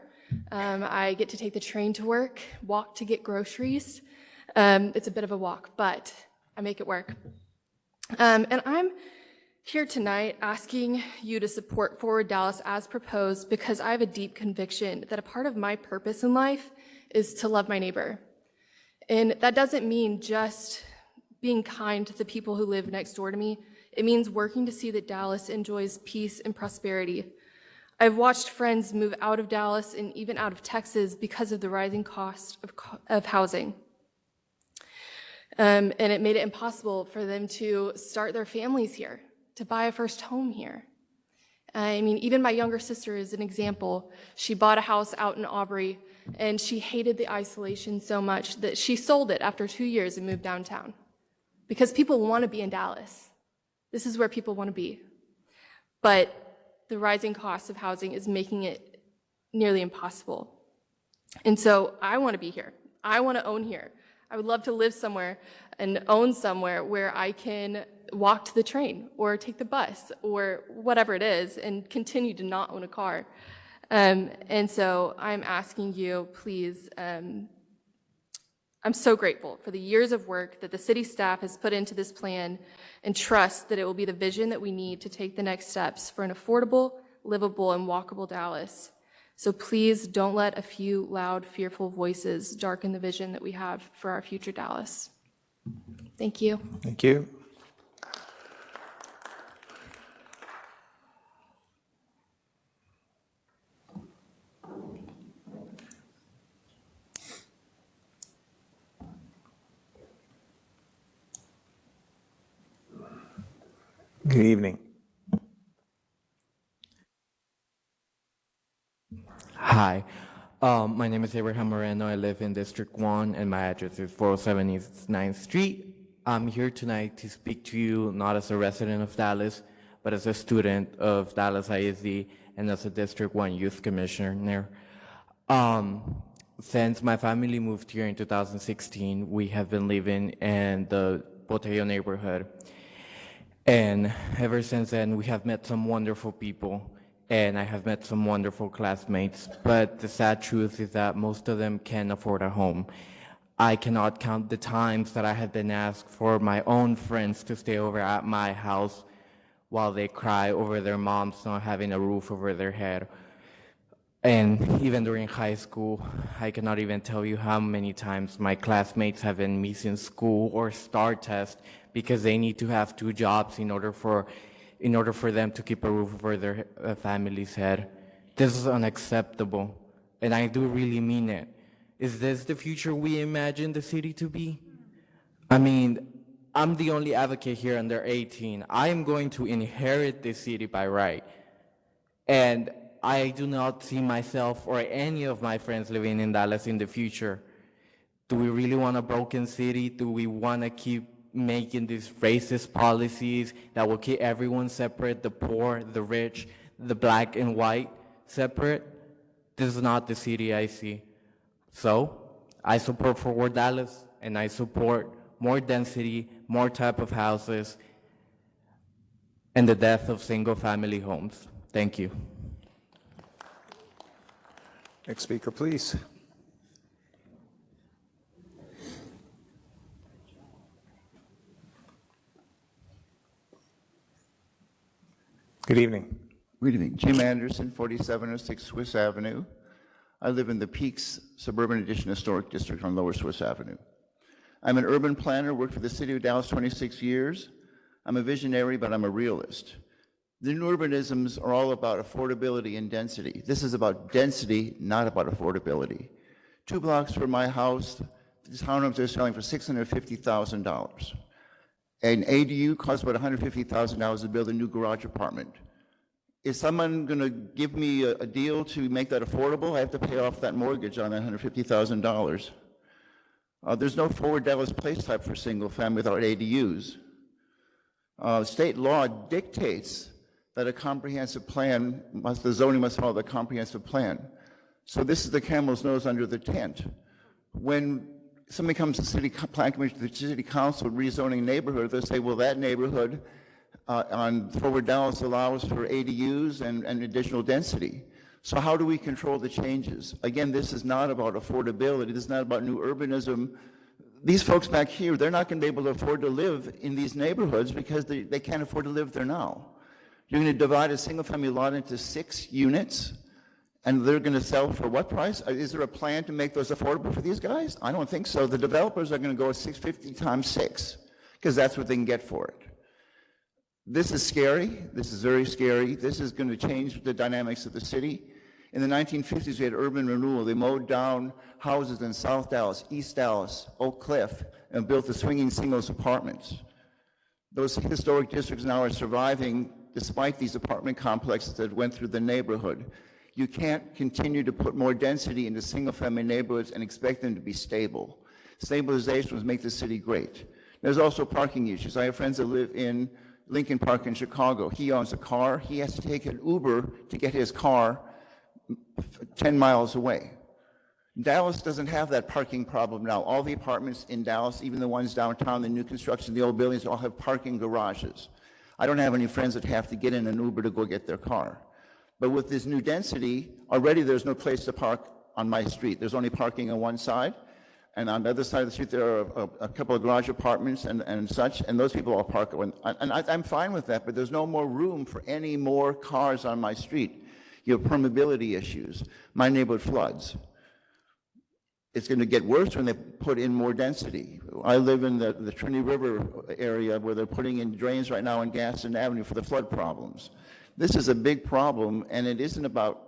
I get to take the train to work, walk to get groceries. It's a bit of a walk, but I make it work. And I'm here tonight asking you to support Forward Dallas as proposed because I have a deep conviction that a part of my purpose in life is to love my neighbor. And that doesn't mean just being kind to the people who live next door to me. It means working to see that Dallas enjoys peace and prosperity. I've watched friends move out of Dallas and even out of Texas because of the rising cost of housing. And it made it impossible for them to start their families here, to buy a first home here. I mean, even my younger sister is an example. She bought a house out in Aubrey, and she hated the isolation so much that she sold it after 2 years and moved downtown. Because people want to be in Dallas. This is where people want to be. But the rising cost of housing is making it nearly impossible. And so I want to be here. I want to own here. I would love to live somewhere and own somewhere where I can walk to the train or take the bus or whatever it is and continue to not own a car. And so I'm asking you, please, I'm so grateful for the years of work that the city staff has put into this plan and trust that it will be the vision that we need to take the next steps for an affordable, livable, and walkable Dallas. So please don't let a few loud, fearful voices darken the vision that we have for our future Dallas. Thank you. Thank you. Good evening. Hi, my name is Abraham Moreno. I live in District 1 and my address is 407 East 9th Street. I'm here tonight to speak to you not as a resident of Dallas, but as a student of Dallas ISD and as a District 1 Youth Commissioner. Since my family moved here in 2016, we have been living in the Botello neighborhood. And ever since then, we have met some wonderful people, and I have met some wonderful classmates. But the sad truth is that most of them can't afford a home. I cannot count the times that I have been asked for my own friends to stay over at my house while they cry over their moms not having a roof over their head. And even during high school, I cannot even tell you how many times my classmates have been missing school or STAR test because they need to have 2 jobs in order for them to keep a roof over their family's head. This is unacceptable, and I do really mean it. Is this the future we imagine the city to be? I mean, I'm the only advocate here under 18. I am going to inherit this city by right. And I do not see myself or any of my friends living in Dallas in the future. Do we really want a broken city? Do we want to keep making these racist policies that will keep everyone separate, the poor, the rich, the black and white separate? This is not the city I see. So I support Forward Dallas, and I support more density, more type of houses, and the death of single-family homes. Thank you. Next speaker, please. Good evening. Good evening. Jim Anderson, 4706 Swiss Avenue. I live in the Peaks Suburban Edition Historic District on Lower Swiss Avenue. I'm an urban planner, worked for the city of Dallas 26 years. I'm a visionary, but I'm a realist. The new urbanisms are all about affordability and density. This is about density, not about affordability. 2 blocks from my house, these townhomes are selling for $650,000. An ADU costs about $150,000 to build a new garage apartment. Is someone going to give me a deal to make that affordable? I have to pay off that mortgage on that $150,000. There's no forward Dallas place type for single family without ADUs. State law dictates that a comprehensive plan the zoning must follow the comprehensive plan. So this is the camel's nose under the tent. When somebody comes to city plan commission, the city council rezoning neighborhood, they'll say, well, that neighborhood on forward Dallas allows for ADUs and additional density. So how do we control the changes? Again, this is not about affordability. This is not about new urbanism. These folks back here, they're not going to be able to afford to live in these neighborhoods because they can't afford to live there now. You're going to divide a single-family lot into 6 units, and they're going to sell for what price? Is there a plan to make those affordable for these guys? I don't think so. The developers are going to go $650 times 6 because that's what they can get for it. This is scary. This is very scary. This is going to change the dynamics of the city. In the 1950s, we had urban renewal. They mowed down houses in South Dallas, East Dallas, Oak Cliff, and built the swinging singles apartments. Those historic districts now are surviving despite these apartment complexes that went through the neighborhood. You can't continue to put more density into single-family neighborhoods and expect them to be stable. Stabilization will make the city great. There's also parking issues. I have friends that live in Lincoln Park in Chicago. He owns a car. He has to take an Uber to get his car 10 miles away. Dallas doesn't have that parking problem now. All the apartments in Dallas, even the ones downtown, the new construction, the old buildings, all have parking garages. I don't have any friends that have to get in an Uber to go get their car. But with this new density, already there's no place to park on my street. There's only parking on one side. And on the other side of the street, there are a couple of garage apartments and such, and those people all park. I'm fine with that, but there's no more room for any more cars on my street. You have permeability issues. My neighborhood floods. It's going to get worse when they put in more density. I live in the Trinity River area where they're putting in drains right now on Gaston Avenue for the flood problems. This is a big problem, and it isn't about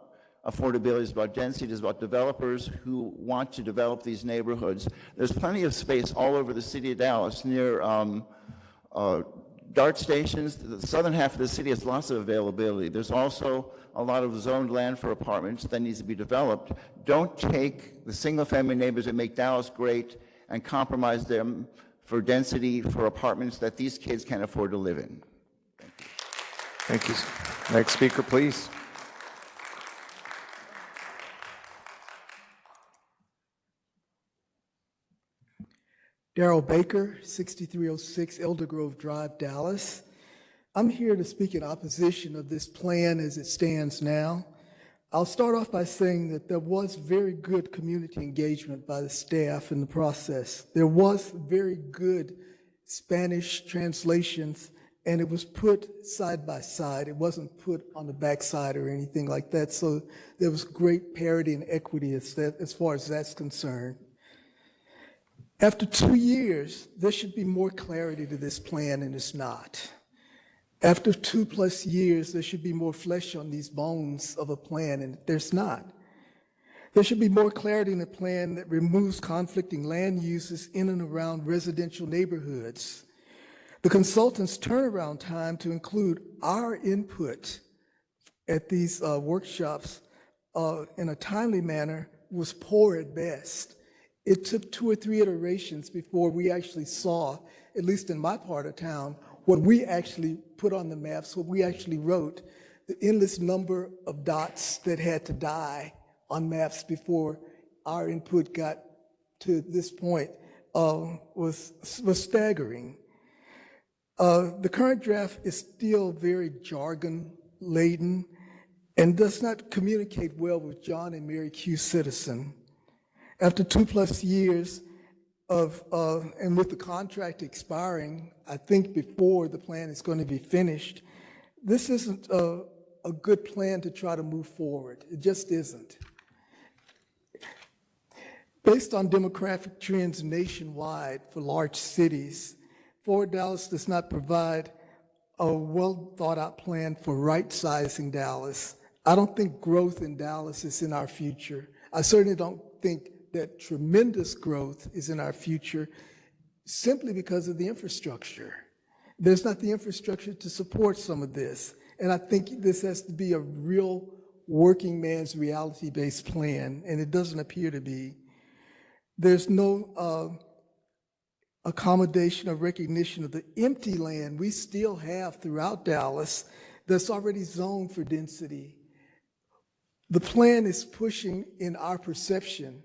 affordability, it's about density, it's about developers who want to develop these neighborhoods. There's plenty of space all over the city of Dallas near DART stations. The southern half of the city has lots of availability. There's also a lot of zoned land for apartments that needs to be developed. Don't take the single-family neighborhoods that make Dallas great and compromise them for density for apartments that these kids can't afford to live in. Thank you. Next speaker, please. Darrell Baker, 6306 Elder Grove Drive, Dallas. I'm here to speak in opposition of this plan as it stands now. I'll start off by saying that there was very good community engagement by the staff in the process. There was very good Spanish translations, and it was put side by side. It wasn't put on the backside or anything like that, so there was great parity and equity as far as that's concerned. After 2 years, there should be more clarity to this plan, and it's not. After 2+ years, there should be more flesh on these bones of a plan, and there's not. There should be more clarity in a plan that removes conflicting land uses in and around residential neighborhoods. The consultant's turnaround time to include our input at these workshops in a timely manner was poor at best. It took 2 or 3 iterations before we actually saw, at least in my part of town, what we actually put on the maps, what we actually wrote, the endless number of dots that had to die on maps before our input got to this point was staggering. The current draft is still very jargon-laden and does not communicate well with John and Mary Q. Citizen. After 2+ years and with the contract expiring, I think before the plan is going to be finished, this isn't a good plan to try to move forward. It just isn't. Based on demographic trends nationwide for large cities, Forward Dallas does not provide a well-thought-out plan for right-sizing Dallas. I don't think growth in Dallas is in our future. I certainly don't think that tremendous growth is in our future simply because of the infrastructure. There's not the infrastructure to support some of this. And I think this has to be a real working man's reality-based plan, and it doesn't appear to be. There's no accommodation or recognition of the empty land we still have throughout Dallas that's already zoned for density. The plan is pushing in our perception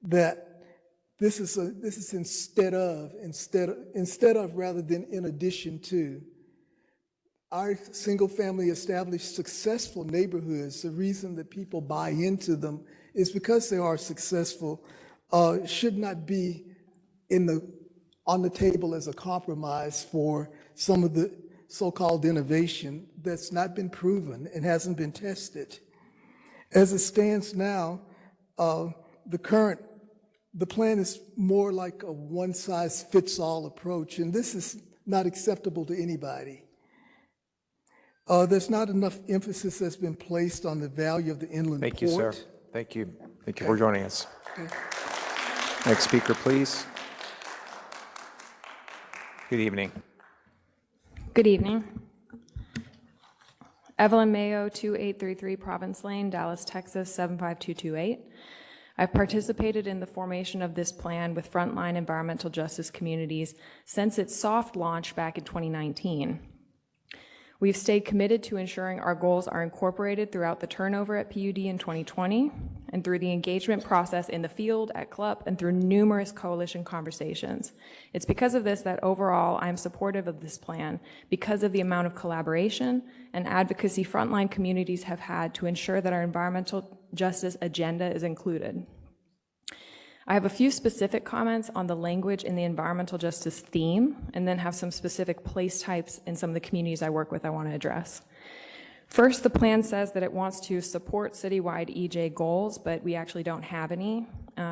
that this is instead of rather than in addition to. Our single-family established successful neighborhoods, the reason that people buy into them is because they are successful, should not be on the table as a compromise for some of the so-called innovation that's not been proven and hasn't been tested. As it stands now, the plan is more like a one-size-fits-all approach, and this is not acceptable to anybody. There's not enough emphasis that's been placed on the value of the inland port. Thank you, sir. Thank you. Thank you for joining us. Okay. Next speaker, please. Good evening. Good evening. Evelyn Mayo, 2833 Province Lane, Dallas, Texas, 75228. I've participated in the formation of this plan with frontline environmental justice communities since its soft launch back in 2019. We've stayed committed to ensuring our goals are incorporated throughout the turnover at PUD in 2020 and through the engagement process in the field, at CLUP, and through numerous coalition conversations. It's because of this that overall I'm supportive of this plan because of the amount of collaboration and advocacy frontline communities have had to ensure that our environmental justice agenda is included. I have a few specific comments on the language in the environmental justice theme, and then have some specific place types in some of the communities I work with I want to address. First, the plan says that it wants to support citywide EJ goals, but we actually don't have any.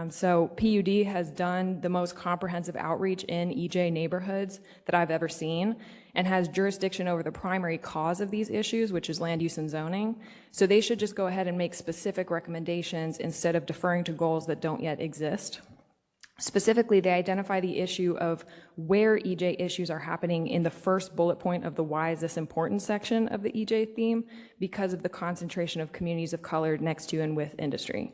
So PUD has done the most comprehensive outreach in EJ neighborhoods that I've ever seen, and has jurisdiction over the primary cause of these issues, which is land use and zoning. So they should just go ahead and make specific recommendations instead of deferring to goals that don't yet exist. Specifically, they identify the issue of where EJ issues are happening in the first bullet point of the why is this important section of the EJ theme, because of the concentration of communities of color next to and with industry.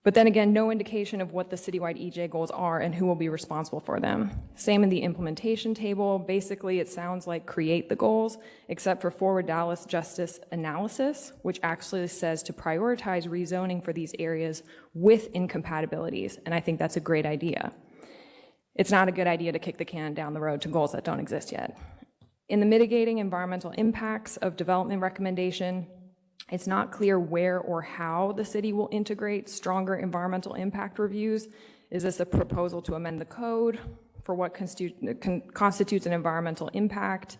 But then again, no indication of what the citywide EJ goals are and who will be responsible for them. Same in the implementation table. Basically, it sounds like create the goals, except for Forward Dallas Justice Analysis, which actually says to prioritize rezoning for these areas with incompatibilities, and I think that's a great idea. It's not a good idea to kick the can down the road to goals that don't exist yet. In the mitigating environmental impacts of development recommendation, it's not clear where or how the city will integrate stronger environmental impact reviews. Is this a proposal to amend the code for what constitutes an environmental impact?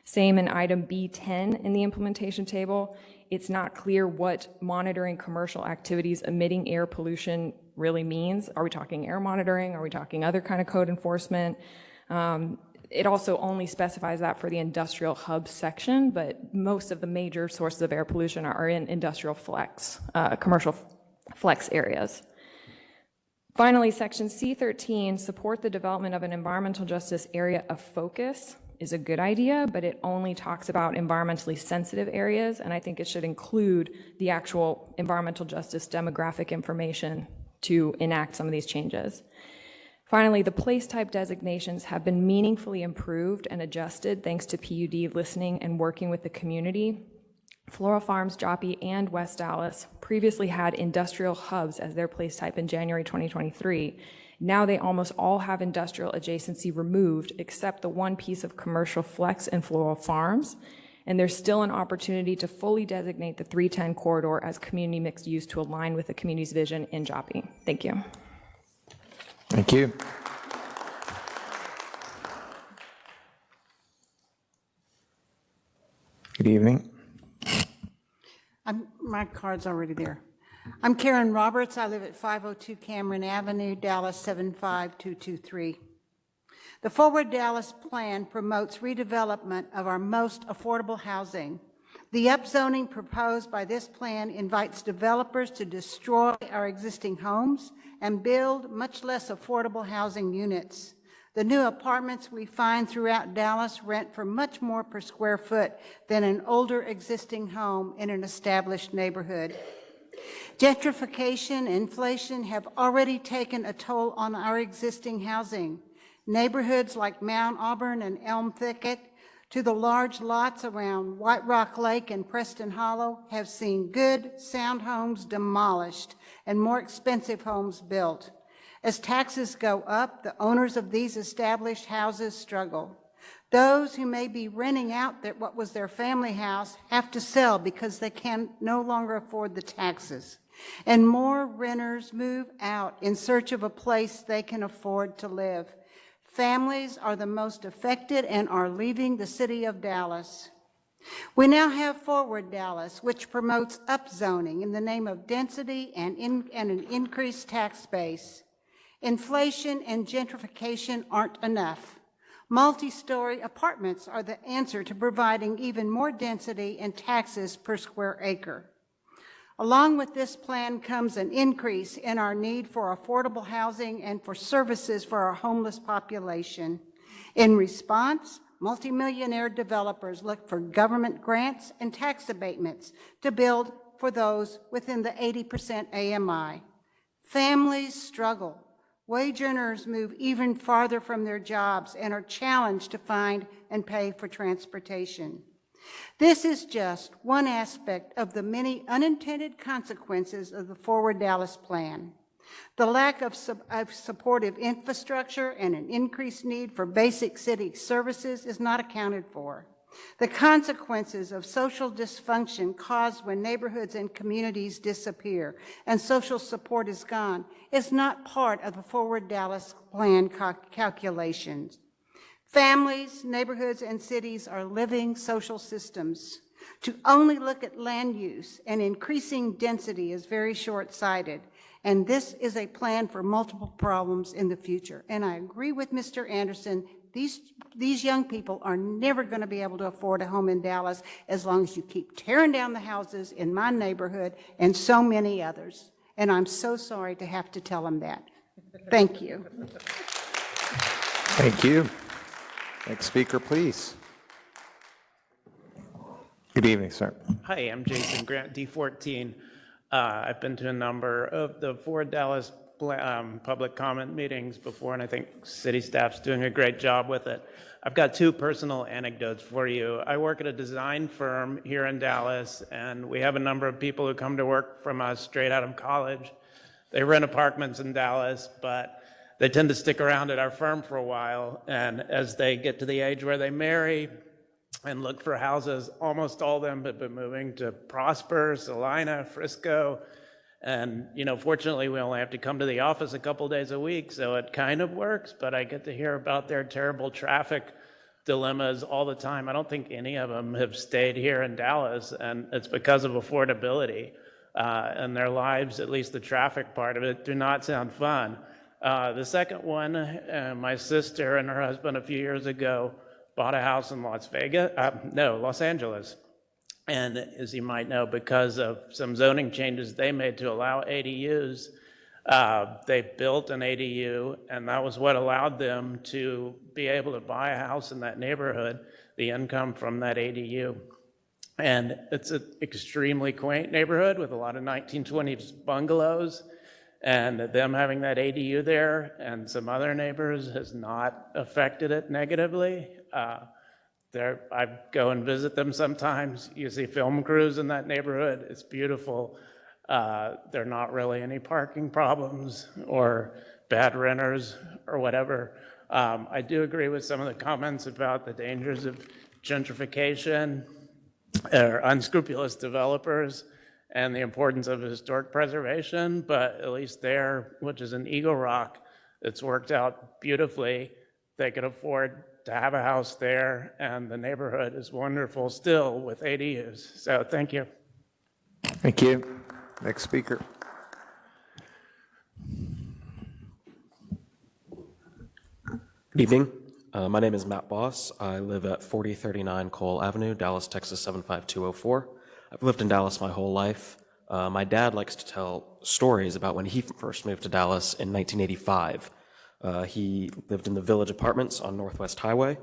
Same in item B10 in the implementation table. It's not clear what monitoring commercial activities emitting air pollution really means. Are we talking air monitoring? Are we talking other kind of code enforcement? It also only specifies that for the industrial hub section, but most of the major sources of air pollution are in industrial flex, commercial flex areas. Finally, section C13, support the development of an environmental justice area of focus, is a good idea, but it only talks about environmentally sensitive areas, and I think it should include the actual environmental justice demographic information to enact some of these changes. Finally, the place type designations have been meaningfully improved and adjusted thanks to PUD listening and working with the community. Floral Farms, Joppy, and West Dallas previously had industrial hubs as their place type in January 2023. Now they almost all have industrial adjacency removed, except the one piece of commercial flex and Floral Farms. And there's still an opportunity to fully designate the 310 corridor as community mixed use to align with the community's vision in Joppy. Thank you. Thank you. Good evening. My card's already there. I'm Karen Roberts. I live at 502 Cameron Avenue, Dallas 75223. The Forward Dallas plan promotes redevelopment of our most affordable housing The upzoning proposed by this plan invites developers to destroy our existing homes and build much less affordable housing units. The new apartments we find throughout Dallas rent for much more per square foot than an older existing home in an established neighborhood. Gentrification and inflation have already taken a toll on our existing housing. Neighborhoods like Mount Auburn and Elm Thicket, to the large lots around White Rock Lake and Preston Hollow, have seen good, sound homes demolished and more expensive homes built. As taxes go up, the owners of these established houses struggle. Those who may be renting out what was their family house have to sell because they can no longer afford the taxes. And more renters move out in search of a place they can afford to live. Families are the most affected and are leaving the city of Dallas. We now have Forward Dallas, which promotes upzoning in the name of density and an increased tax base. Inflation and gentrification aren't enough. Multi-story apartments are the answer to providing even more density and taxes per square acre. Along with this plan comes an increase in our need for affordable housing and for services for our homeless population. In response, multimillionaire developers look for government grants and tax abatements to build for those within the 80% AMI. Families struggle. Wage earners move even farther from their jobs and are challenged to find and pay for transportation. This is just one aspect of the many unintended consequences of the Forward Dallas plan. The lack of supportive infrastructure and an increased need for basic city services is not accounted for. The consequences of social dysfunction caused when neighborhoods and communities disappear and social support is gone is not part of the Forward Dallas plan calculations. Families, neighborhoods, and cities are living social systems. To only look at land use and increasing density is very short-sighted, and this is a plan for multiple problems in the future. And I agree with Mr. Anderson, these young people are never going to be able to afford a home in Dallas as long as you keep tearing down the houses in my neighborhood and so many others. And I'm so sorry to have to tell them that. Thank you. Thank you. Next speaker, please. Good evening, sir. Hi, I'm Jason Grant, D14. I've been to a number of the Forward Dallas public comment meetings before, and I think city staff's doing a great job with it. I've got two personal anecdotes for you. I work at a design firm here in Dallas, and we have a number of people who come to work from us straight out of college. They rent apartments in Dallas, but they tend to stick around at our firm for a while, and as they get to the age where they marry and look for houses, almost all of them have been moving to Prosper, Salina, Frisco, and fortunately we only have to come to the office a couple days a week, so it kind of works, but I get to hear about their terrible traffic dilemmas all the time. I don't think any of them have stayed here in Dallas, and it's because of affordability, and their lives, at least the traffic part of it, do not sound fun. The second one, my sister and her husband a few years ago bought a house in Los Angeles. And as you might know, because of some zoning changes they made to allow ADUs, they built an ADU, and that was what allowed them to be able to buy a house in that neighborhood, the income from that ADU. And it's an extremely quaint neighborhood with a lot of 1920s bungalows. And them having that ADU there and some other neighbors has not affected it negatively. I go and visit them sometimes. You see film crews in that neighborhood. It's beautiful. There are not really any parking problems or bad renters or whatever. I do agree with some of the comments about the dangers of gentrification or unscrupulous developers and the importance of historic preservation, but at least there, which is in Eagle Rock, it's worked out beautifully. They could afford to have a house there, and the neighborhood is wonderful still with ADUs. So thank you. Thank you. Next speaker. Good evening. My name is Matt Boss. I live at 4039 Cole Avenue, Dallas, Texas 75204. I've lived in Dallas my whole life. My dad likes to tell stories about when he first moved to Dallas in 1985. He lived in the Village Apartments on Northwest Highway,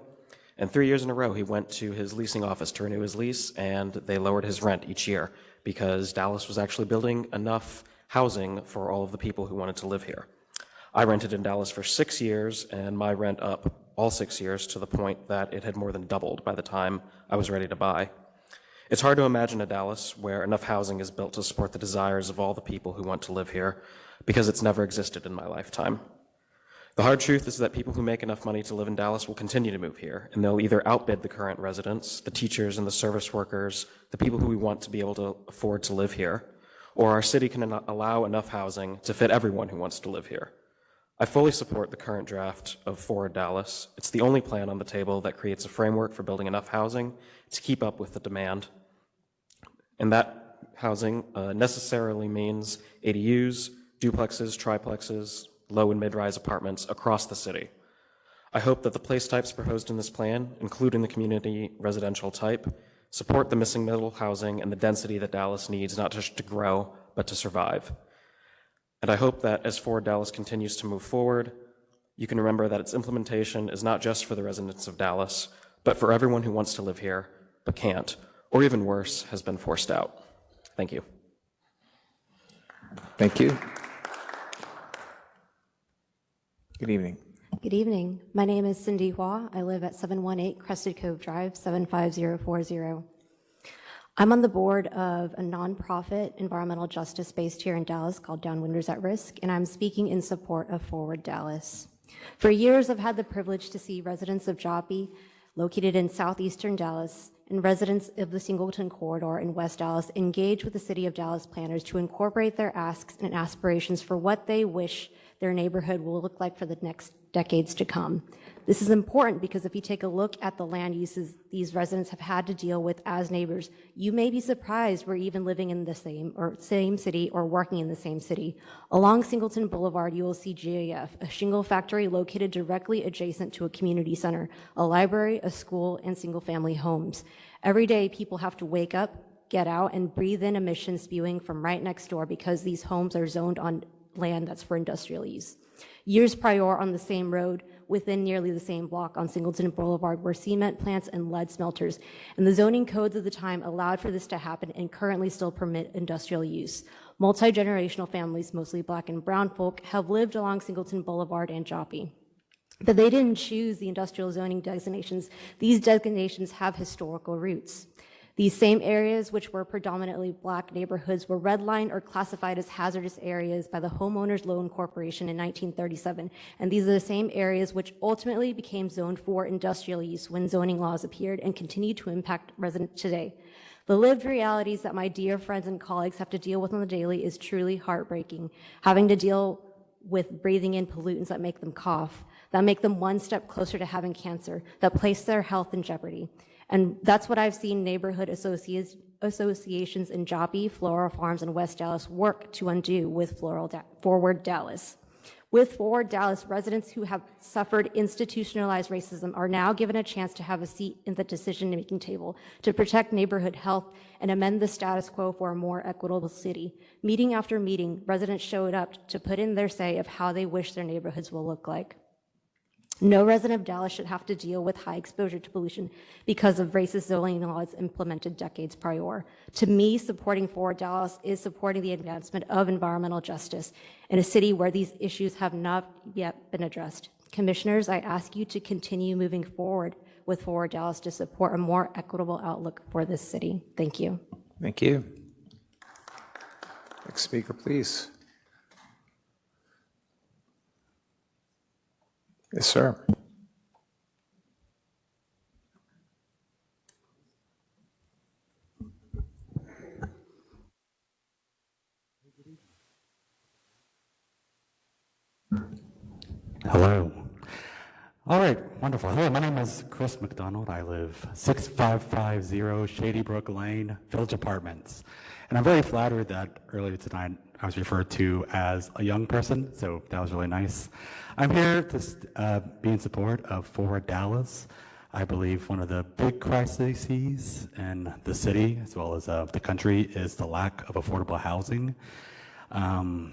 and 3 years in a row he went to his leasing office to renew his lease, and they lowered his rent each year because Dallas was actually building enough housing for all of the people who wanted to live here. I rented in Dallas for 6 years, and my rent up all 6 years to the point that it had more than doubled by the time I was ready to buy. It's hard to imagine a Dallas where enough housing is built to support the desires of all the people who want to live here, because it's never existed in my lifetime. The hard truth is that people who make enough money to live in Dallas will continue to move here, and they'll either outbid the current residents, the teachers and the service workers, the people who we want to be able to afford to live here, or our city can allow enough housing to fit everyone who wants to live here. I fully support the current draft of Forward Dallas. It's the only plan on the table that creates a framework for building enough housing to keep up with the demand. And that housing necessarily means ADUs, duplexes, triplexes, low and mid-rise apartments across the city. I hope that the place types proposed in this plan, including the community residential type, support the missing middle housing and the density that Dallas needs, not just to grow, but to survive. And I hope that as Forward Dallas continues to move forward, you can remember that its implementation is not just for the residents of Dallas, but for everyone who wants to live here, but can't, or even worse, has been forced out. Thank you. Thank you. Good evening. Good evening. My name is Cindy Hua. I live at 718 Crested Cove Drive, 75040. I'm on the board of a nonprofit environmental justice based here in Dallas called Downwinders at Risk, and I'm speaking in support of Forward Dallas. For years, I've had the privilege to see residents of Joppy, located in southeastern Dallas, and residents of the Singleton Corridor in West Dallas engage with the City of Dallas planners to incorporate their asks and aspirations for what they wish their neighborhood will look like for the next decades to come. This is important because if you take a look at the land uses these residents have had to deal with as neighbors, you may be surprised we're even living in the same city or working in the same city. Along Singleton Boulevard, you will see GAF, a shingle factory located directly adjacent to a community center, a library, a school, and single-family homes. Every day, people have to wake up, get out, and breathe in emissions spewing from right next door because these homes are zoned on land that's for industrial use. Years prior, on the same road, within nearly the same block on Singleton Boulevard were cement plants and lead smelters, and the zoning codes of the time allowed for this to happen and currently still permit industrial use. Multi-generational families, mostly Black and brown folk, have lived along Singleton Boulevard and Joppy. But they didn't choose the industrial zoning designations. These designations have historical roots. These same areas, which were predominantly Black neighborhoods, were redlined or classified as hazardous areas by the Homeowners Loan Corporation in 1937, and these are the same areas which ultimately became zoned for industrial use when zoning laws appeared and continue to impact residents today. The lived realities that my dear friends and colleagues have to deal with on the daily is truly heartbreaking, having to deal with breathing in pollutants that make them cough, that make them one step closer to having cancer, that place their health in jeopardy. And that's what I've seen neighborhood associations in Joppy, Floral Farms, and West Dallas work to undo with Forward Dallas. With Forward Dallas, residents who have suffered institutionalized racism are now given a chance to have a seat in the decision-making table to protect neighborhood health and amend the status quo for a more equitable city. Meeting after meeting, residents showed up to put in their say of how they wish their neighborhoods will look like. No resident of Dallas should have to deal with high exposure to pollution because of racist zoning laws implemented decades prior. To me, supporting Forward Dallas is supporting the advancement of environmental justice in a city where these issues have not yet been addressed. Commissioners, I ask you to continue moving forward with Forward Dallas to support a more equitable outlook for this city. Thank you. Thank you. Next speaker, please. Yes, sir. Hello. All right, wonderful. Hello, my name is Chris McDonald. I live 6550 Shady Brook Lane, Village Apartments. And I'm very flattered that earlier tonight I was referred to as a young person, so that was really nice. I'm here to be in support of Forward Dallas. I believe one of the big crises in the city, as well as the country, is the lack of affordable housing. And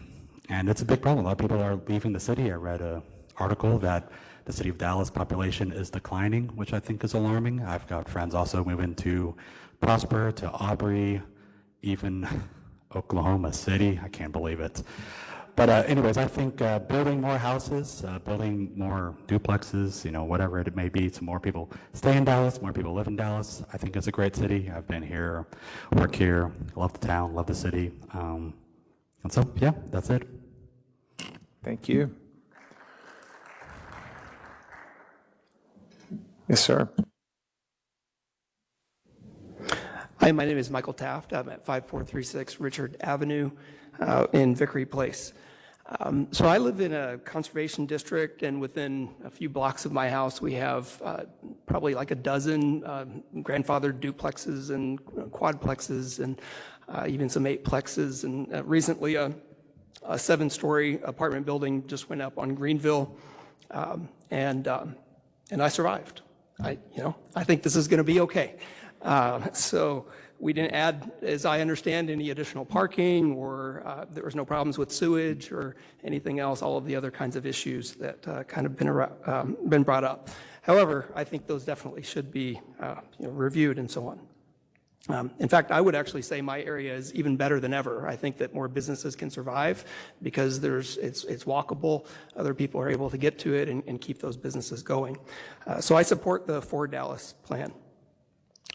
it's a big problem. A lot of people are leaving the city. I read an article that the city of Dallas population is declining, which I think is alarming. I've got friends also moving to Prosper, to Aubrey, even Oklahoma City. I can't believe it. But anyways, I think building more houses, building more duplexes, whatever it may be, so more people stay in Dallas, more people live in Dallas. I think it's a great city. I've been here, work here, love the town, love the city. And so, yeah, that's it. Thank you. Yes, sir. Hi, my name is Michael Taft. I'm at 5436 Richard Avenue in Vickery Place. So I live in a conservation district, and within a few blocks of my house, we have probably like a dozen grandfathered duplexes and quadplexes and even some eightplexes. And recently, a 7-story apartment building just went up on Greenville, and I survived. I think this is going to be okay. So we didn't add, as I understand, any additional parking, or there was no problems with sewage or anything else, all of the other kinds of issues that kind of been brought up. However, I think those definitely should be reviewed and so on. In fact, I would actually say my area is even better than ever. I think that more businesses can survive because it's walkable. Other people are able to get to it and keep those businesses going. So I support the Forward Dallas plan.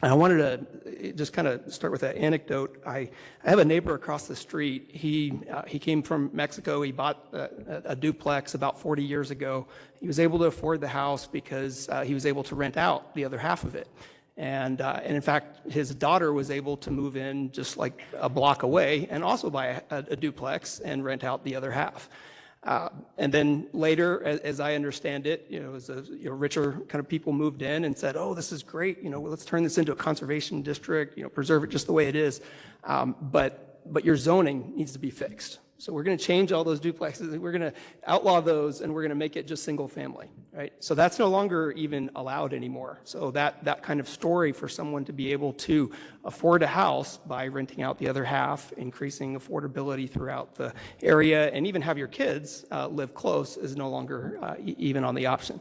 I wanted to just kind of start with that anecdote. I have a neighbor across the street. He came from Mexico. He bought a duplex about 40 years ago. He was able to afford the house because he was able to rent out the other half of it. And in fact, his daughter was able to move in just like a block away and also buy a duplex and rent out the other half. And then later, as I understand it, as richer kind of people moved in and said, "Oh, this is great. Well, let's turn this into a conservation district. Preserve it just the way it is." But your zoning needs to be fixed. So we're going to change all those duplexes. We're going to outlaw those, and we're going to make it just single family, right? So that's no longer even allowed anymore. So that kind of story for someone to be able to afford a house by renting out the other half, increasing affordability throughout the area, and even have your kids live close is no longer even an option.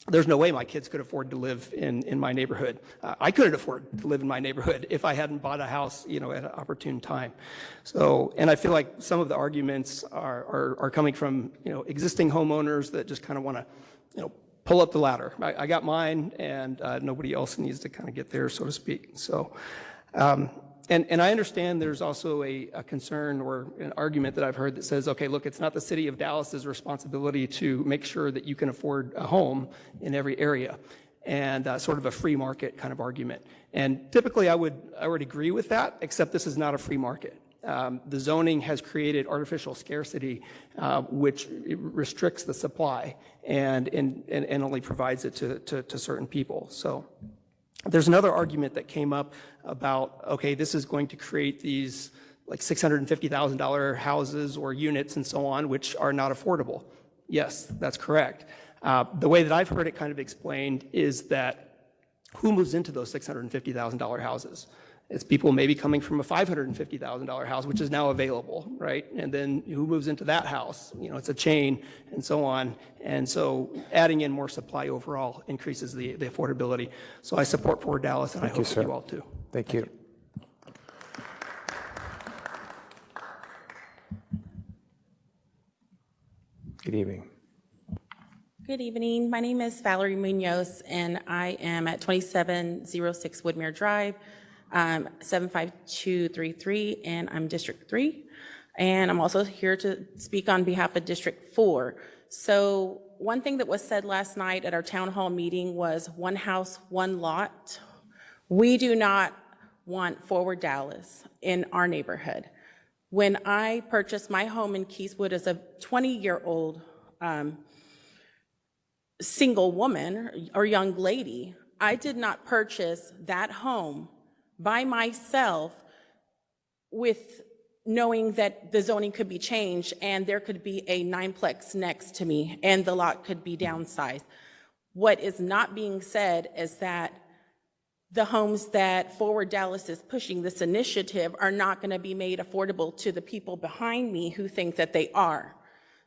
There's no way my kids could afford to live in my neighborhood. I couldn't afford to live in my neighborhood if I hadn't bought a house, at an opportune time. So, and I feel like some of the arguments are coming from, existing homeowners that just kind of want to, pull up the ladder. I got mine, and nobody else needs to kind of get there, so to speak. So, and I understand there's also a concern or an argument that I've heard that says, okay, look, it's not the city of Dallas's responsibility to make sure that you can afford a home in every area, and sort of a free market kind of argument. And typically I would agree with that, except this is not a free market. The zoning has created artificial scarcity, which restricts the supply and only provides it to certain people. So there's another argument that came up about, okay, this is going to create these like $650,000 houses or units and so on, which are not affordable. Yes, that's correct. The way that I've heard it kind of explained is that who moves into those $650,000 houses? It's people maybe coming from a $550,000 house, which is now available, right? And then who moves into that house? It's a chain and so on. And so adding in more supply overall increases the affordability. So I support Forward Dallas, and I hope that you all too. Thank you. Good evening. Good evening. My name is Valerie Munoz, and I am at 2706 Woodmere Drive, 75233, and I'm District 3. And I'm also here to speak on behalf of District 4. So one thing that was said last night at our town hall meeting was one house, one lot. We do not want Forward Dallas in our neighborhood. When I purchased my home in Keyswood as a 20-year-old single woman or young lady, I did not purchase that home by myself with knowing that the zoning could be changed and there could be a 9-plex next to me and the lot could be downsized. What is not being said is that the homes that Forward Dallas is pushing this initiative are not going to be made affordable to the people behind me who think that they are.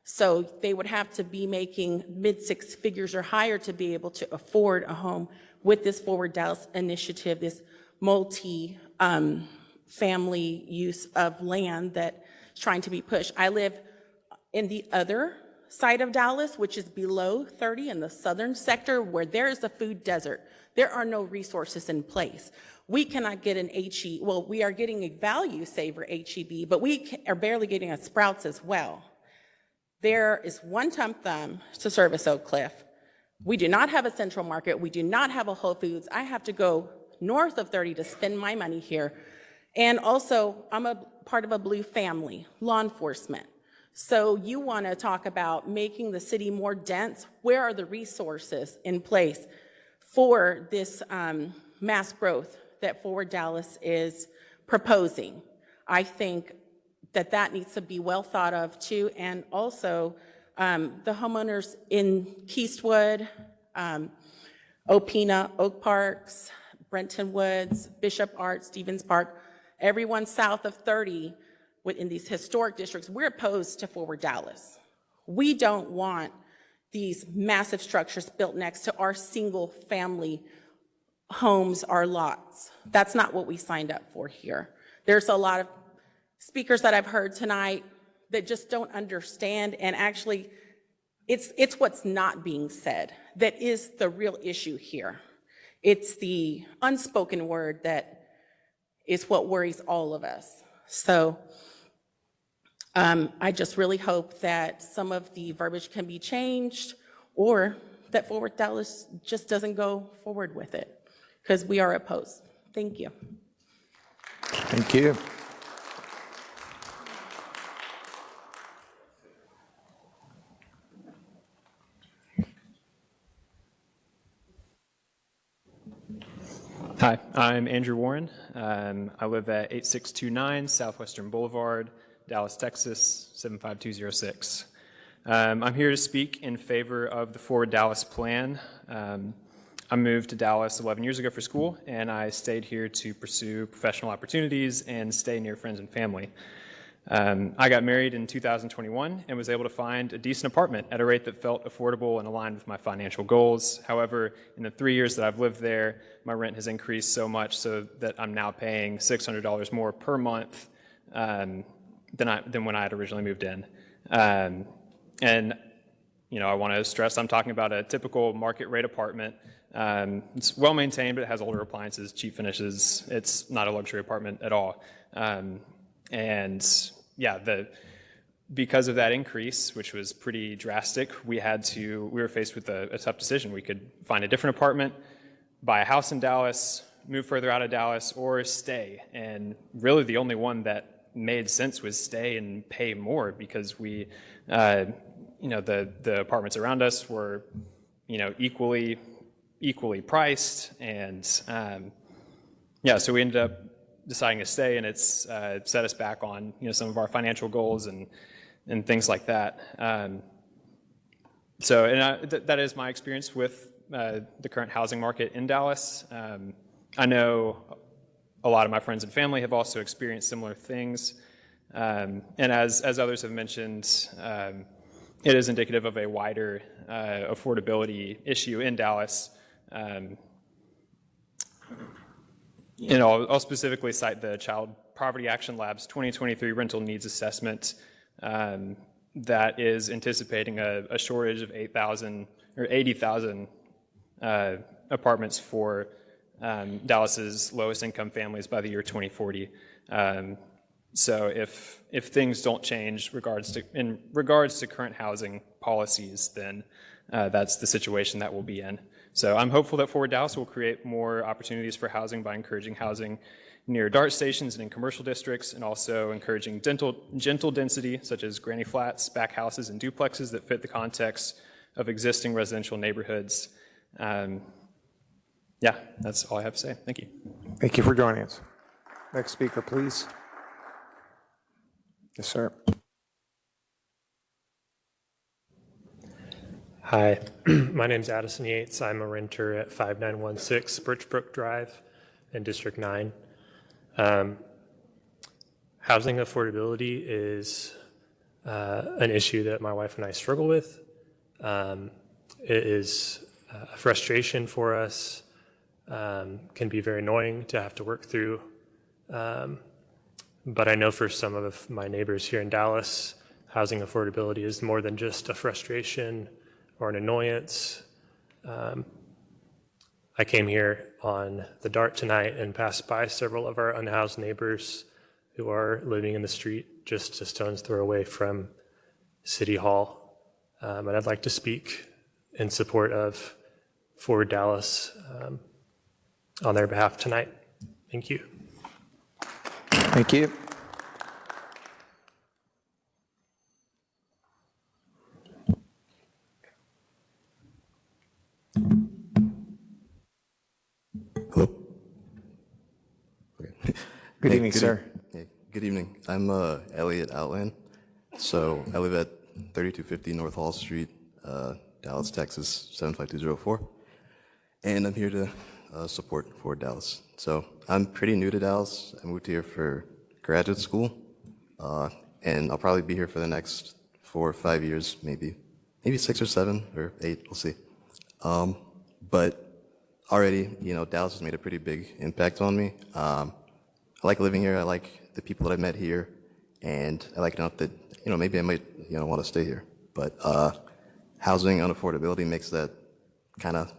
So they would have to be making mid-6 figures or higher to be able to afford a home with this Forward Dallas initiative, this multi-family use of land that's trying to be pushed. I live in the other side of Dallas, which is below 30 in the southern sector, where there is a food desert. There are no resources in place. We cannot get an HE, well, we are getting a value saver HEB, but we are barely getting a Sprouts as well. There is one thumb to service Oak Cliff. We do not have a Central Market. We do not have a Whole Foods. I have to go north of 30 to spend my money here. And also, I'm a part of a blue family, law enforcement. So you want to talk about making the city more dense? Where are the resources in place for this mass growth that Forward Dallas is proposing? I think that needs to be well thought of too. And also the homeowners in Keystwood, Opina, Oak Parks, Brenton Woods, Bishop Art, Stevens Park, everyone south of 30 within these historic districts, we're opposed to Forward Dallas. We don't want these massive structures built next to our single family homes, our lots. That's not what we signed up for here. There's a lot of speakers that I've heard tonight that just don't understand, and actually it's what's not being said that is the real issue here. It's the unspoken word that is what worries all of us. So I just really hope that some of the verbiage can be changed, or that Forward Dallas just doesn't go forward with it, because we are opposed. Thank you. Thank you. Hi, I'm Andrew Warren. I live at 8629 Southwestern Boulevard, Dallas, Texas, 75206. I'm here to speak in favor of the Forward Dallas plan. I moved to Dallas 11 years ago for school, and I stayed here to pursue professional opportunities and stay near friends and family. I got married in 2021 and was able to find a decent apartment at a rate that felt affordable and aligned with my financial goals. However, in the 3 years that I've lived there, my rent has increased so much so that I'm now paying $600 more per month than when I had originally moved in. And you know, I want to stress I'm talking about a typical market rate apartment. It's well maintained, but it has older appliances, cheap finishes. It's not a luxury apartment at all. And yeah, because of that increase, which was pretty drastic, we were faced with a tough decision. We could find a different apartment, buy a house in Dallas, move further out of Dallas, or stay. And really the only one that made sense was stay and pay more, because we, you know, the apartments around us were, you know, equally priced. And yeah, so we ended up deciding to stay, and it's set us back on, you know, some of our financial goals and things like that. That is my experience with the current housing market in Dallas. I know a lot of my friends and family have also experienced similar things. And as others have mentioned, it is indicative of a wider affordability issue in Dallas. You know, I'll specifically cite the Child Poverty Action Lab's 2023 rental needs assessment that is anticipating a shortage of 80,000 apartments for Dallas's lowest income families by the year 2040. So if things don't change in regards to current housing policies, then that's the situation that we'll be in. So I'm hopeful that Forward Dallas will create more opportunities for housing by encouraging housing near DART stations and in commercial districts, and also encouraging gentle density, such as granny flats, back houses, and duplexes that fit the context of existing residential neighborhoods. Yeah, that's all I have to say. Thank you. Thank you for joining us. Next speaker, please. Yes, sir. Hi, my name's Addison Yates. I'm a renter at 5916 Birchbrook Drive in District 9. Housing affordability is an issue that my wife and I struggle with. It is a frustration for us, can be very annoying to have to work through. But I know for some of my neighbors here in Dallas, housing affordability is more than just a frustration or an annoyance. I came here on the DART tonight and passed by several of our unhoused neighbors who are living in the street just a stone's throw away from City Hall. And I'd like to speak in support of Forward Dallas on their behalf tonight. Thank you. Thank you. Hello? Okay. Good evening, sir. Hey, good evening. I'm Elliot Outland. So I live at 3250 North Hall Street, Dallas, Texas, 75204. And I'm here to support Forward Dallas. So I'm pretty new to Dallas. I moved here for graduate school. And I'll probably be here for the next 4 or 5 years, maybe 6 or 7 or 8, we'll see. But already, Dallas has made a pretty big impact on me. I like living here. I like the people that I've met here, and I like enough that maybe I might want to stay here. But housing unaffordability makes that kind of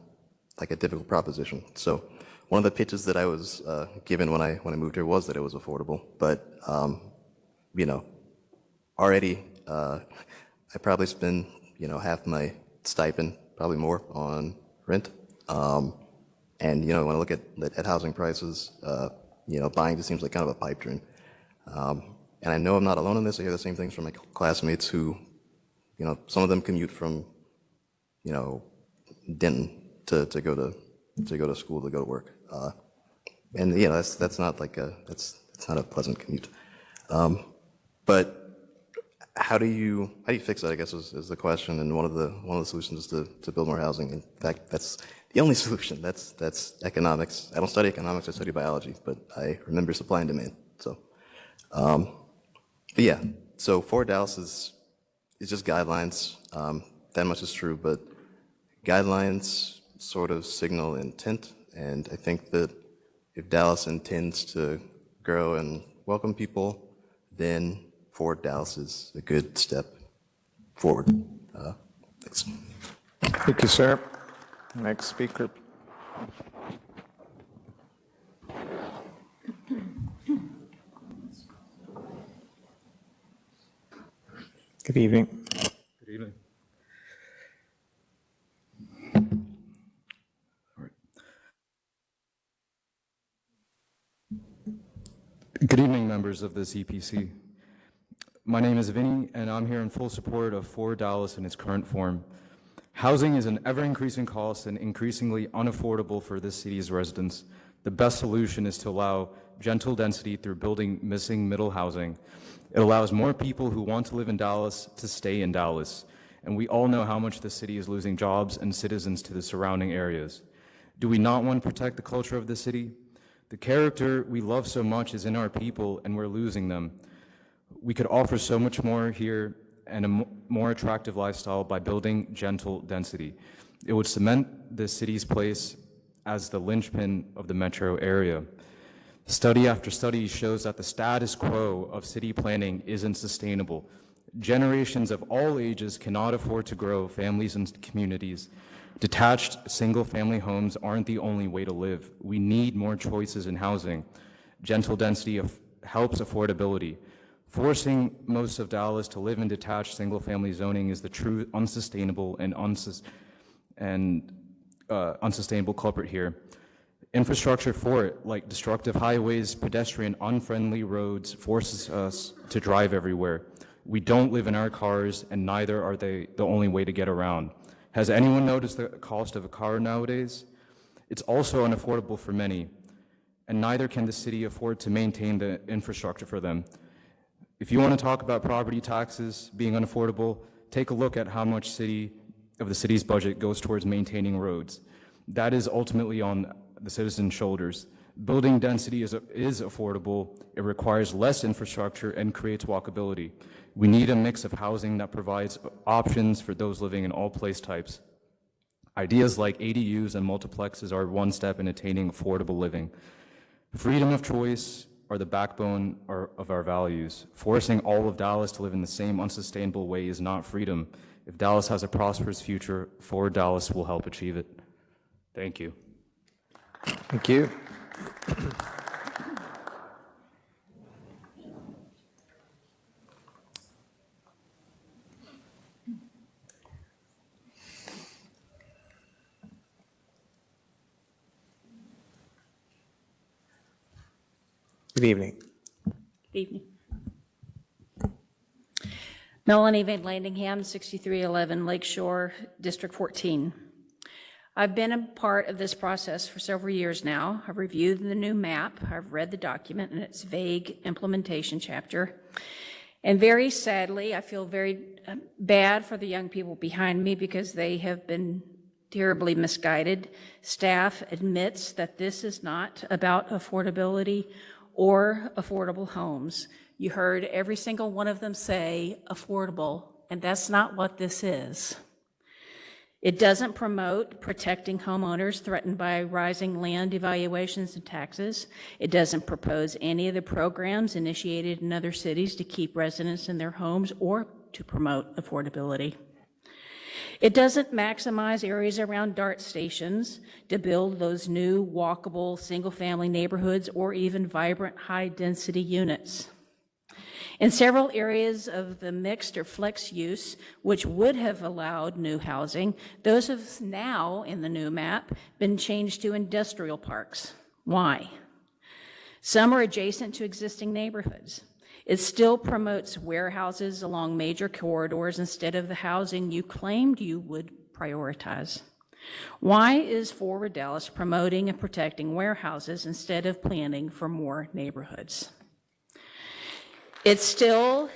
like a difficult proposition. So one of the pitches that I was given when I moved here was that it was affordable. But already I probably spend half my stipend, probably more, on rent. And when I look at housing prices, buying just seems like kind of a pipe dream. And I know I'm not alone in this. I hear the same things from my classmates who, some of them commute from, Denton to go to school, to go to work. And that's not like that's not a pleasant commute. But how do you fix that, I guess, is the question. And one of the solutions is to build more housing. In fact, that's the only solution. That's economics. I don't study economics, I study biology, but I remember supply and demand. So, but yeah, so Forward Dallas is just guidelines. That much is true, but guidelines sort of signal intent. And I think that if Dallas intends to grow and welcome people, then Forward Dallas is a good step forward. Thanks. Thank you, sir. Next speaker. Good evening. Good evening. Good evening, members of the CPC. My name is Vinny, and I'm here in full support of Forward Dallas in its current form. Housing is an ever-increasing cost and increasingly unaffordable for this city's residents. The best solution is to allow gentle density through building missing middle housing. It allows more people who want to live in Dallas to stay in Dallas. And we all know how much the city is losing jobs and citizens to the surrounding areas. Do we not want to protect the culture of the city? The character we love so much is in our people, and we're losing them. We could offer so much more here and a more attractive lifestyle by building gentle density. It would cement the city's place as the linchpin of the metro area. Study after study shows that the status quo of city planning isn't sustainable. Generations of all ages cannot afford to grow families and communities. Detached single-family homes aren't the only way to live. We need more choices in housing. Gentle density helps affordability. Forcing most of Dallas to live in detached single-family zoning is the true unsustainable and unsustainable culprit here. Infrastructure for it, like destructive highways, pedestrian, unfriendly roads, forces us to drive everywhere. We don't live in our cars, and neither are they the only way to get around. Has anyone noticed the cost of a car nowadays? It's also unaffordable for many, and neither can the city afford to maintain the infrastructure for them. If you want to talk about property taxes being unaffordable, take a look at how much of the city's budget goes towards maintaining roads. That is ultimately on the citizens' shoulders. Building density is affordable. It requires less infrastructure and creates walkability. We need a mix of housing that provides options for those living in all place types. Ideas like ADUs and multiplexes are one step in attaining affordable living. Freedom of choice are the backbone of our values. Forcing all of Dallas to live in the same unsustainable way is not freedom. If Dallas has a prosperous future, Forward Dallas will help achieve it. Thank you. Thank you. Good evening. Good evening. Melanie Van Landingham, 6311 Lakeshore, District 14. I've been a part of this process for several years now. I've reviewed the new map. I've read the document and its vague implementation chapter. And very sadly, I feel very bad for the young people behind me because they have been terribly misguided. Staff admits that this is not about affordability or affordable homes. You heard every single one of them say affordable, and that's not what this is. It doesn't promote protecting homeowners threatened by rising land evaluations and taxes. It doesn't propose any of the programs initiated in other cities to keep residents in their homes or to promote affordability. It doesn't maximize areas around DART stations to build those new walkable single-family neighborhoods or even vibrant high-density units. In several areas of the mixed or flex use, which would have allowed new housing, those have now, in the new map, been changed to industrial parks. Why? Some are adjacent to existing neighborhoods. It still promotes warehouses along major corridors instead of the housing you claimed you would prioritize. Why is Forward Dallas promoting and protecting warehouses instead of planning for more neighborhoods? It still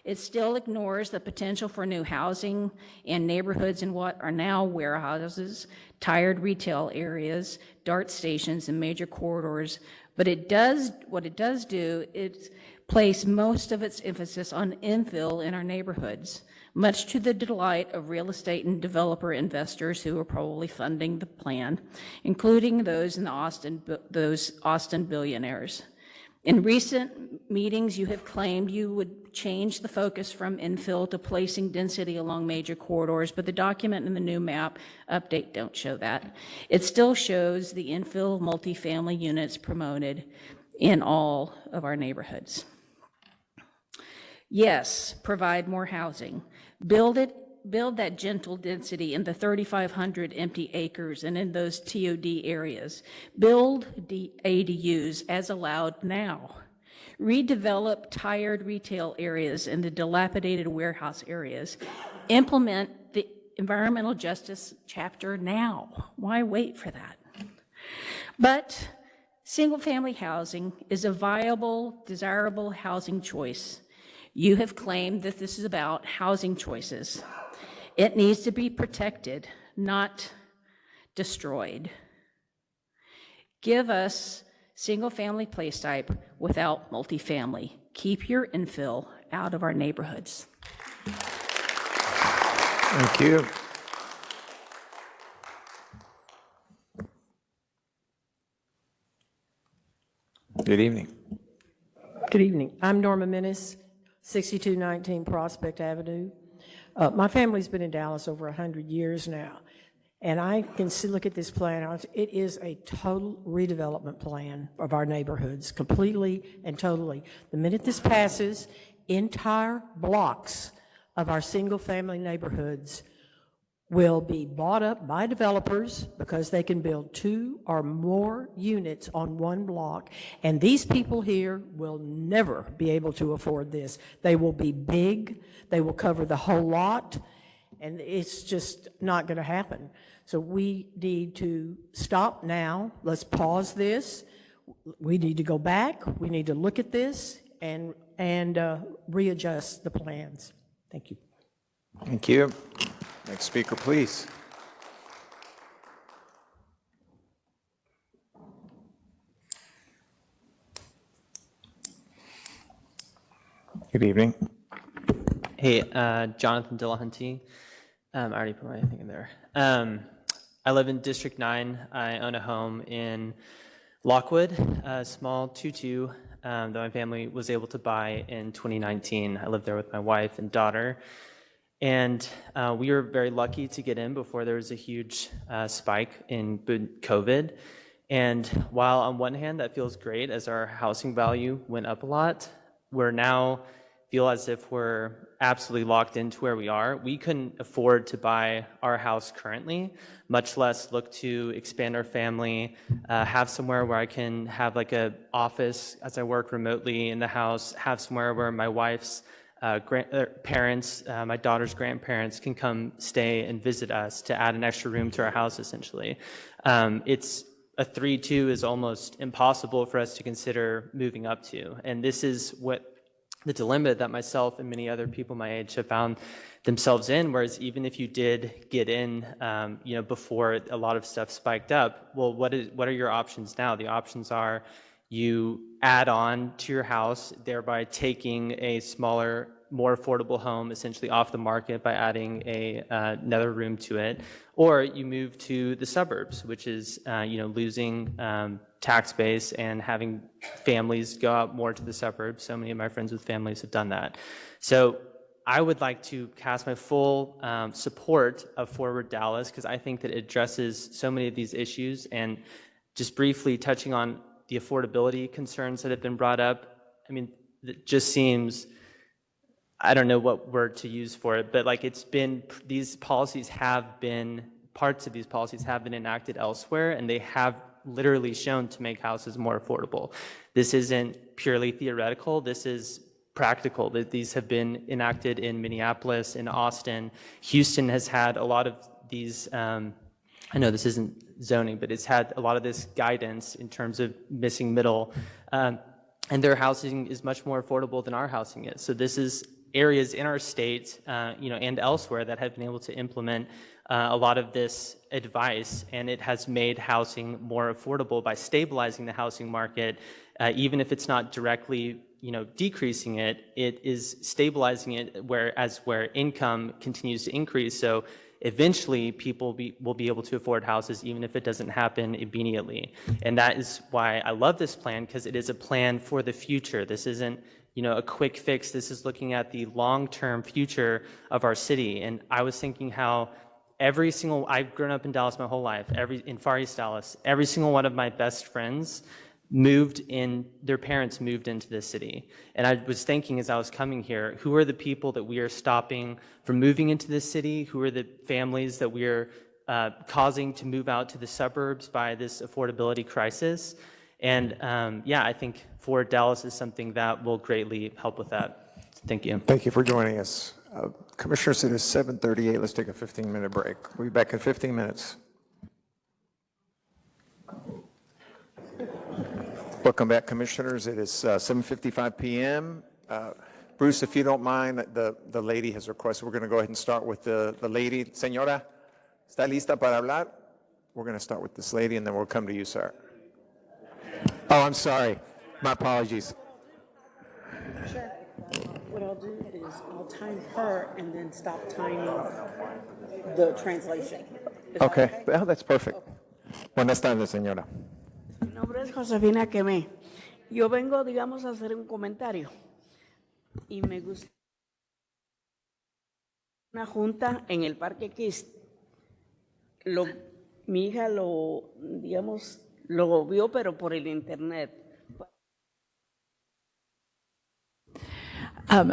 ignores the potential for new housing in neighborhoods in what are now warehouses, tired retail areas, DART stations, and major corridors. But what it does do is place most of its emphasis on infill in our neighborhoods, much to the delight of real estate and developer investors who are probably funding the plan, including those Austin billionaires. In recent meetings, you have claimed you would change the focus from infill to placing density along major corridors, but the document and the new map update don't show that. It still shows the infill multifamily units promoted in all of our neighborhoods. Yes, provide more housing. Build that gentle density in the 3,500 empty acres and in those TOD areas. Build ADUs as allowed now. Redevelop tired retail areas and the dilapidated warehouse areas. Implement the environmental justice chapter now. Why wait for that? But single-family housing is a viable, desirable housing choice. You have claimed that this is about housing choices. It needs to be protected, not destroyed. Give us single-family place type without multifamily. Keep your infill out of our neighborhoods. Thank you. Good evening. Good evening. I'm Norma Menace, 6219 Prospect Avenue. My family's been in Dallas over 100 years now, and I can look at this plan. It is a total redevelopment plan of our neighborhoods, completely and totally. The minute this passes, entire blocks of our single-family neighborhoods will be bought up by developers because they can build 2 or more units on one block, and these people here will never be able to afford this. They will be big, they will cover the whole lot, and it's just not going to happen. So we need to stop now. Let's pause this. We need to go back. We need to look at this and and readjust the plans. Thank you. Thank you. Next speaker, please. Good evening. Hey, Jonathan Dillahunty. I already put my thing in there. I live in District 9. I own a home in Lockwood, a small 2-2 that my family was able to buy in 2019. I lived there with my wife and daughter. And we were very lucky to get in before there was a huge spike in COVID. And while on one hand that feels great as our housing value went up a lot, we're now feel as if we're absolutely locked into where we are. We couldn't afford to buy our house currently, much less look to expand our family, have somewhere where I can have like a office as I work remotely in the house, have somewhere where my wife's parents, my daughter's grandparents can come stay and visit us to add an extra room to our house, essentially. It's a 3-2 is almost impossible for us to consider moving up to. And this is what the dilemma that myself and many other people my age have found themselves in, whereas even if you did get in, before a lot of stuff spiked up, well, what are your options now? The options are you add on to your house, thereby taking a smaller, more affordable home essentially off the market by adding another room to it, or you move to the suburbs, which is losing tax base and having families go out more to the suburbs. So many of my friends with families have done that. So I would like to cast my full support of Forward Dallas because I think that it addresses so many of these issues. And just briefly touching on the affordability concerns that have been brought up, I mean, it just seems, I don't know what word to use for it, but like these policies have been, parts of these policies have been enacted elsewhere, and they have literally shown to make houses more affordable. This isn't purely theoretical, this is practical. These have been enacted in Minneapolis, in Austin. Houston has had a lot of these, I know this isn't zoning, but it's had a lot of this guidance in terms of missing middle, and their housing is much more affordable than our housing is. So this is areas in our state, and elsewhere that have been able to implement a lot of this advice, and it has made housing more affordable by stabilizing the housing market. Even if it's not directly, decreasing it, it is stabilizing it where income continues to increase. So eventually people will be able to afford houses even if it doesn't happen immediately. And that is why I love this plan, because it is a plan for the future. This isn't a quick fix. This is looking at the long-term future of our city. And I was thinking how I've grown up in Dallas my whole life, in Far East Dallas, every single one of my best friends their parents moved into this city. And I was thinking as I was coming here, who are the people that we are stopping from moving into this city? Who are the families that we are causing to move out to the suburbs by this affordability crisis? And I think Forward Dallas is something that will greatly help with that. Thank you. Thank you for joining us. Commissioners, it is 7:38. Let's take a 15-minute break. We'll be back in 15 minutes. Welcome back, Commissioners. It is 7:55 p.m. Bruce, if you don't mind, the lady has requested. We're going to go ahead and start with the lady. Señora, ¿está lista para hablar? We're going to start with this lady, and then we'll come to you, sir. Oh, I'm sorry. My apologies. Sure. What I'll do is I'll time her and then stop timing the translation. Okay. Well, that's perfect. Buenas tardes, señora. Mi nombre es Josefina Quemé. Yo vengo, digamos, a hacer un comentario. Y me gusta una junta en el Parque Kist. Mi hija lo vio, pero por el internet.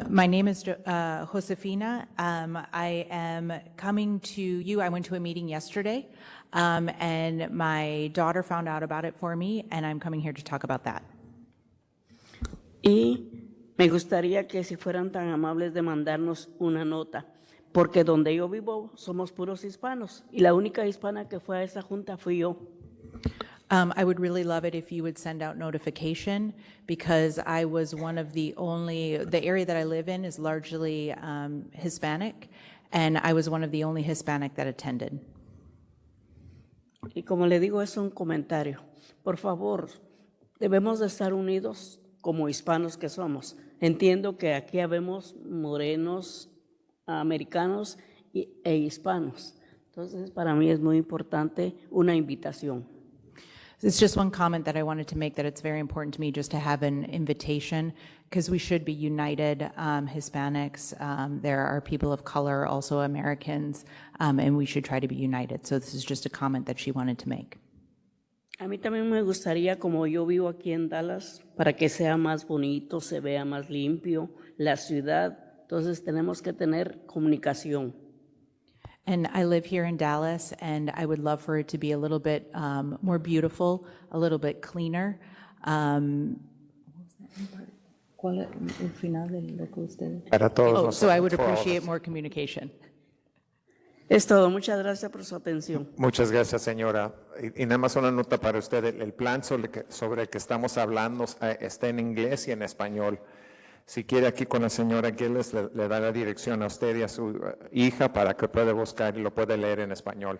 My name is Josefina. I am coming to you. I went to a meeting yesterday, and my daughter found out about it for me, and I'm coming here to talk about that. Y me gustaría que si fueran tan amables de mandarnos una nota, porque donde yo vivo somos puros hispanos, y la única hispana que fue a esa junta fui yo. I would really love it if you would send out notification, because I was one of the area that I live in is largely Hispanic, and I was one of the only Hispanic that attended. Y como le digo, es un comentario. Por favor, debemos de estar unidos como hispanos que somos. Entiendo que aquí habemos morenos, americanos e hispanos. Entonces, para mí es muy importante una invitación. It's just one comment that I wanted to make, that it's very important to me just to have an invitation, because we should be united, Hispanics. There are people of color, also Americans, and we should try to be united. So this is just a comment that she wanted to make. A mí también me gustaría, como yo vivo aquí en Dallas, para que sea más bonito, se vea más limpio la ciudad. Entonces tenemos que tener comunicación. And I live here in Dallas, and I would love for it to be a little bit more beautiful, a little bit cleaner. ¿Cuál es el final de lo que usted? Para todos So I would for all of appreciate us. more communication. Es todo. Muchas gracias por su atención. Muchas gracias, señora. Y nada más una nota para usted. El plan sobre el que estamos hablando está en inglés y en español. Si quiere, aquí con la señora Gilles le da la dirección a usted y a su hija para que pueda buscar y lo pueda leer en español.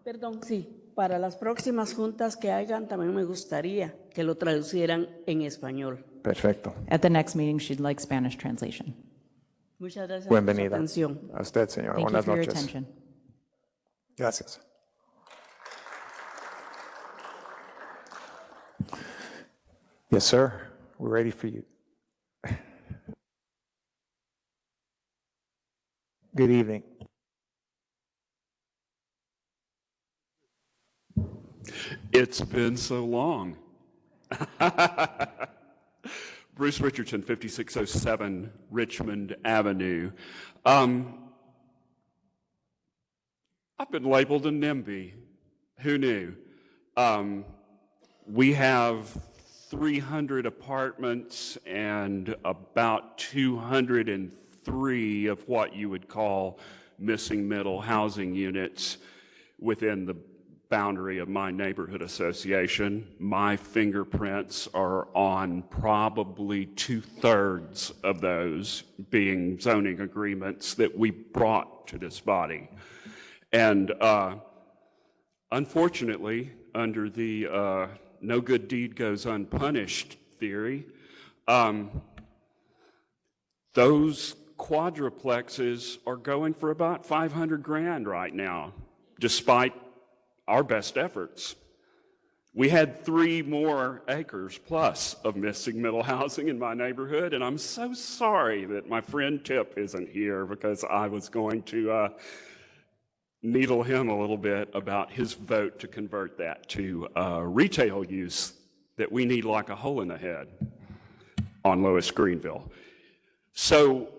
Perdón, sí. Para las próximas juntas que hagan, también me gustaría que lo traducieran en español. Perfecto. At the next meeting, she'd like Spanish translation. Muchas gracias por su Bienvenida. atención. A usted, señora. Thank you Buenas for your noches. attention. Gracias. Yes, sir. We're ready for you. Good evening. It's been so long. Bruce Richardson, 5607 Richmond Avenue. I've been labeled a NIMBY. Who knew? We have 300 apartments and about 203 of what you would call missing middle housing units within the boundary of my neighborhood association. My fingerprints are on probably 2/3 of those, being zoning agreements that we brought to this body. And unfortunately, under the no good deed goes unpunished theory, those quadruplexes are going for about 500 grand right now, despite our best efforts. We had 3 more acres plus of missing middle housing in my neighborhood, and I'm so sorry that my friend Tip isn't here, because I was going to needle him a little bit about his vote to convert that to retail use that we need like a hole in the head on Lois Greenville. So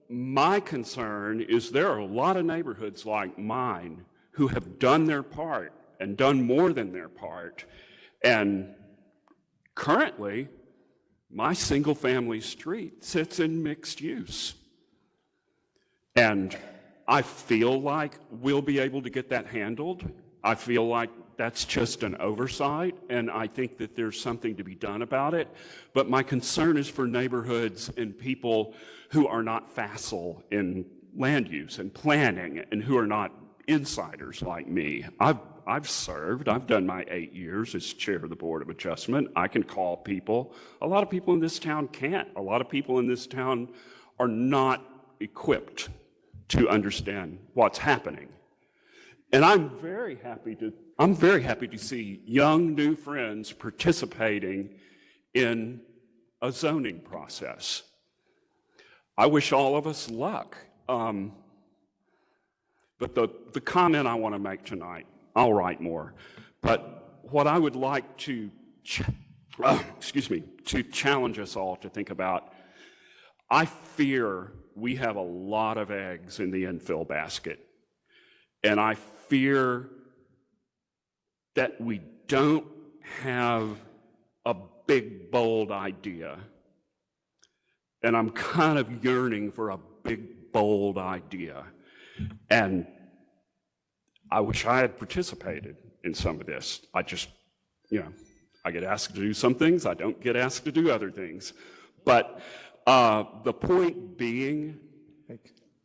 my concern is there are a lot of neighborhoods like mine who have done their part and done more than their part. And currently, my single-family street sits in mixed use. And I feel like we'll be able to get that handled. I feel like that's just an oversight, and I think that there's something to be done about it. But my concern is for neighborhoods and people who are not facile in land use and planning, and who are not insiders like me. I've served. I've done my 8 years as chair of the Board of Adjustment. I can call people. A lot of people in this town can't. A lot of people in this town are not equipped to understand what's happening. And I'm very happy to see young new friends participating in a zoning process. I wish all of us luck. But the comment I want to make tonight, I'll write more, but what I would like to, to challenge us all to think about, I fear we have a lot of eggs in the infill basket, and I fear that we don't have a big, bold idea, and I'm kind of yearning for a big, bold idea. And I wish I had participated in some of this. I just I get asked to do some things, I don't get asked to do other things. But the point being,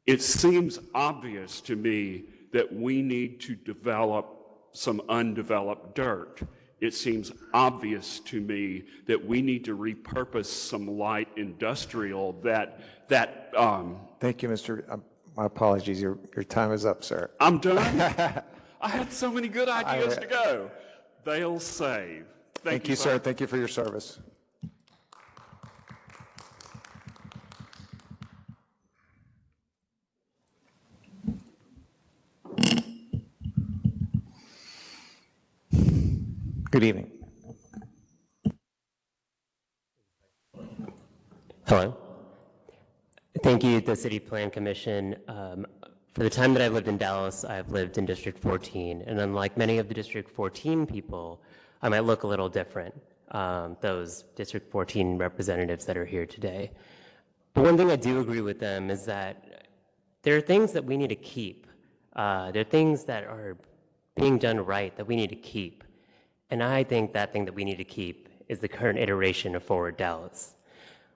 it seems obvious to me that we need to develop some undeveloped dirt. It seems obvious to me that we need to repurpose some light industrial that Thank you, Mr. My apologies, your time is up, sir. I'm done. I had so many good ideas to go. They'll save. Thank you, sir. Thank you for your service. Good evening. Hello. Thank you, the City Plan Commission. For the time that I've lived in Dallas, I've lived in District 14, and unlike many of the District 14 people, I might look a little different, those District 14 representatives that are here today. But one thing I do agree with them is that there are things that we need to keep. There are things that are being done right that we need to keep. And I think that thing that we need to keep is the current iteration of Forward Dallas.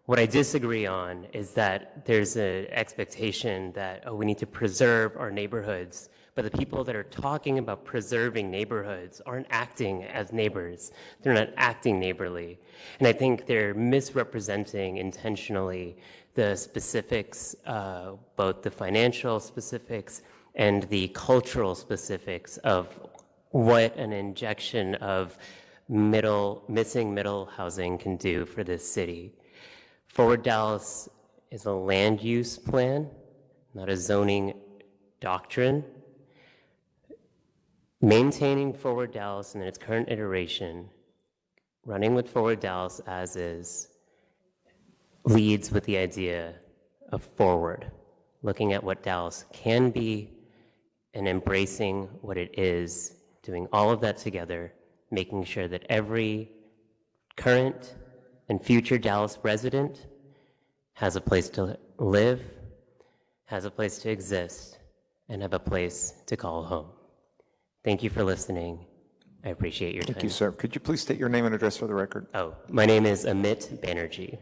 What I disagree on is that there's an expectation that, we need to preserve our neighborhoods, but the people that are talking about preserving neighborhoods aren't acting as neighbors. They're not acting neighborly. And I think they're misrepresenting intentionally the specifics, both the financial specifics and the cultural specifics of what an injection of missing middle housing can do for this city. Forward Dallas is a land use plan, not a zoning doctrine. Maintaining Forward Dallas in its current iteration, running with Forward Dallas as is, leads with the idea of forward, looking at what Dallas can be and embracing what it is, doing all of that together, making sure that every current and future Dallas resident has a place to live, has a place to exist, and have a place to call home. Thank you for listening. I appreciate your time. Thank you, sir. Could you please state your name and address for the record? Oh, my name is Amit Banerjee,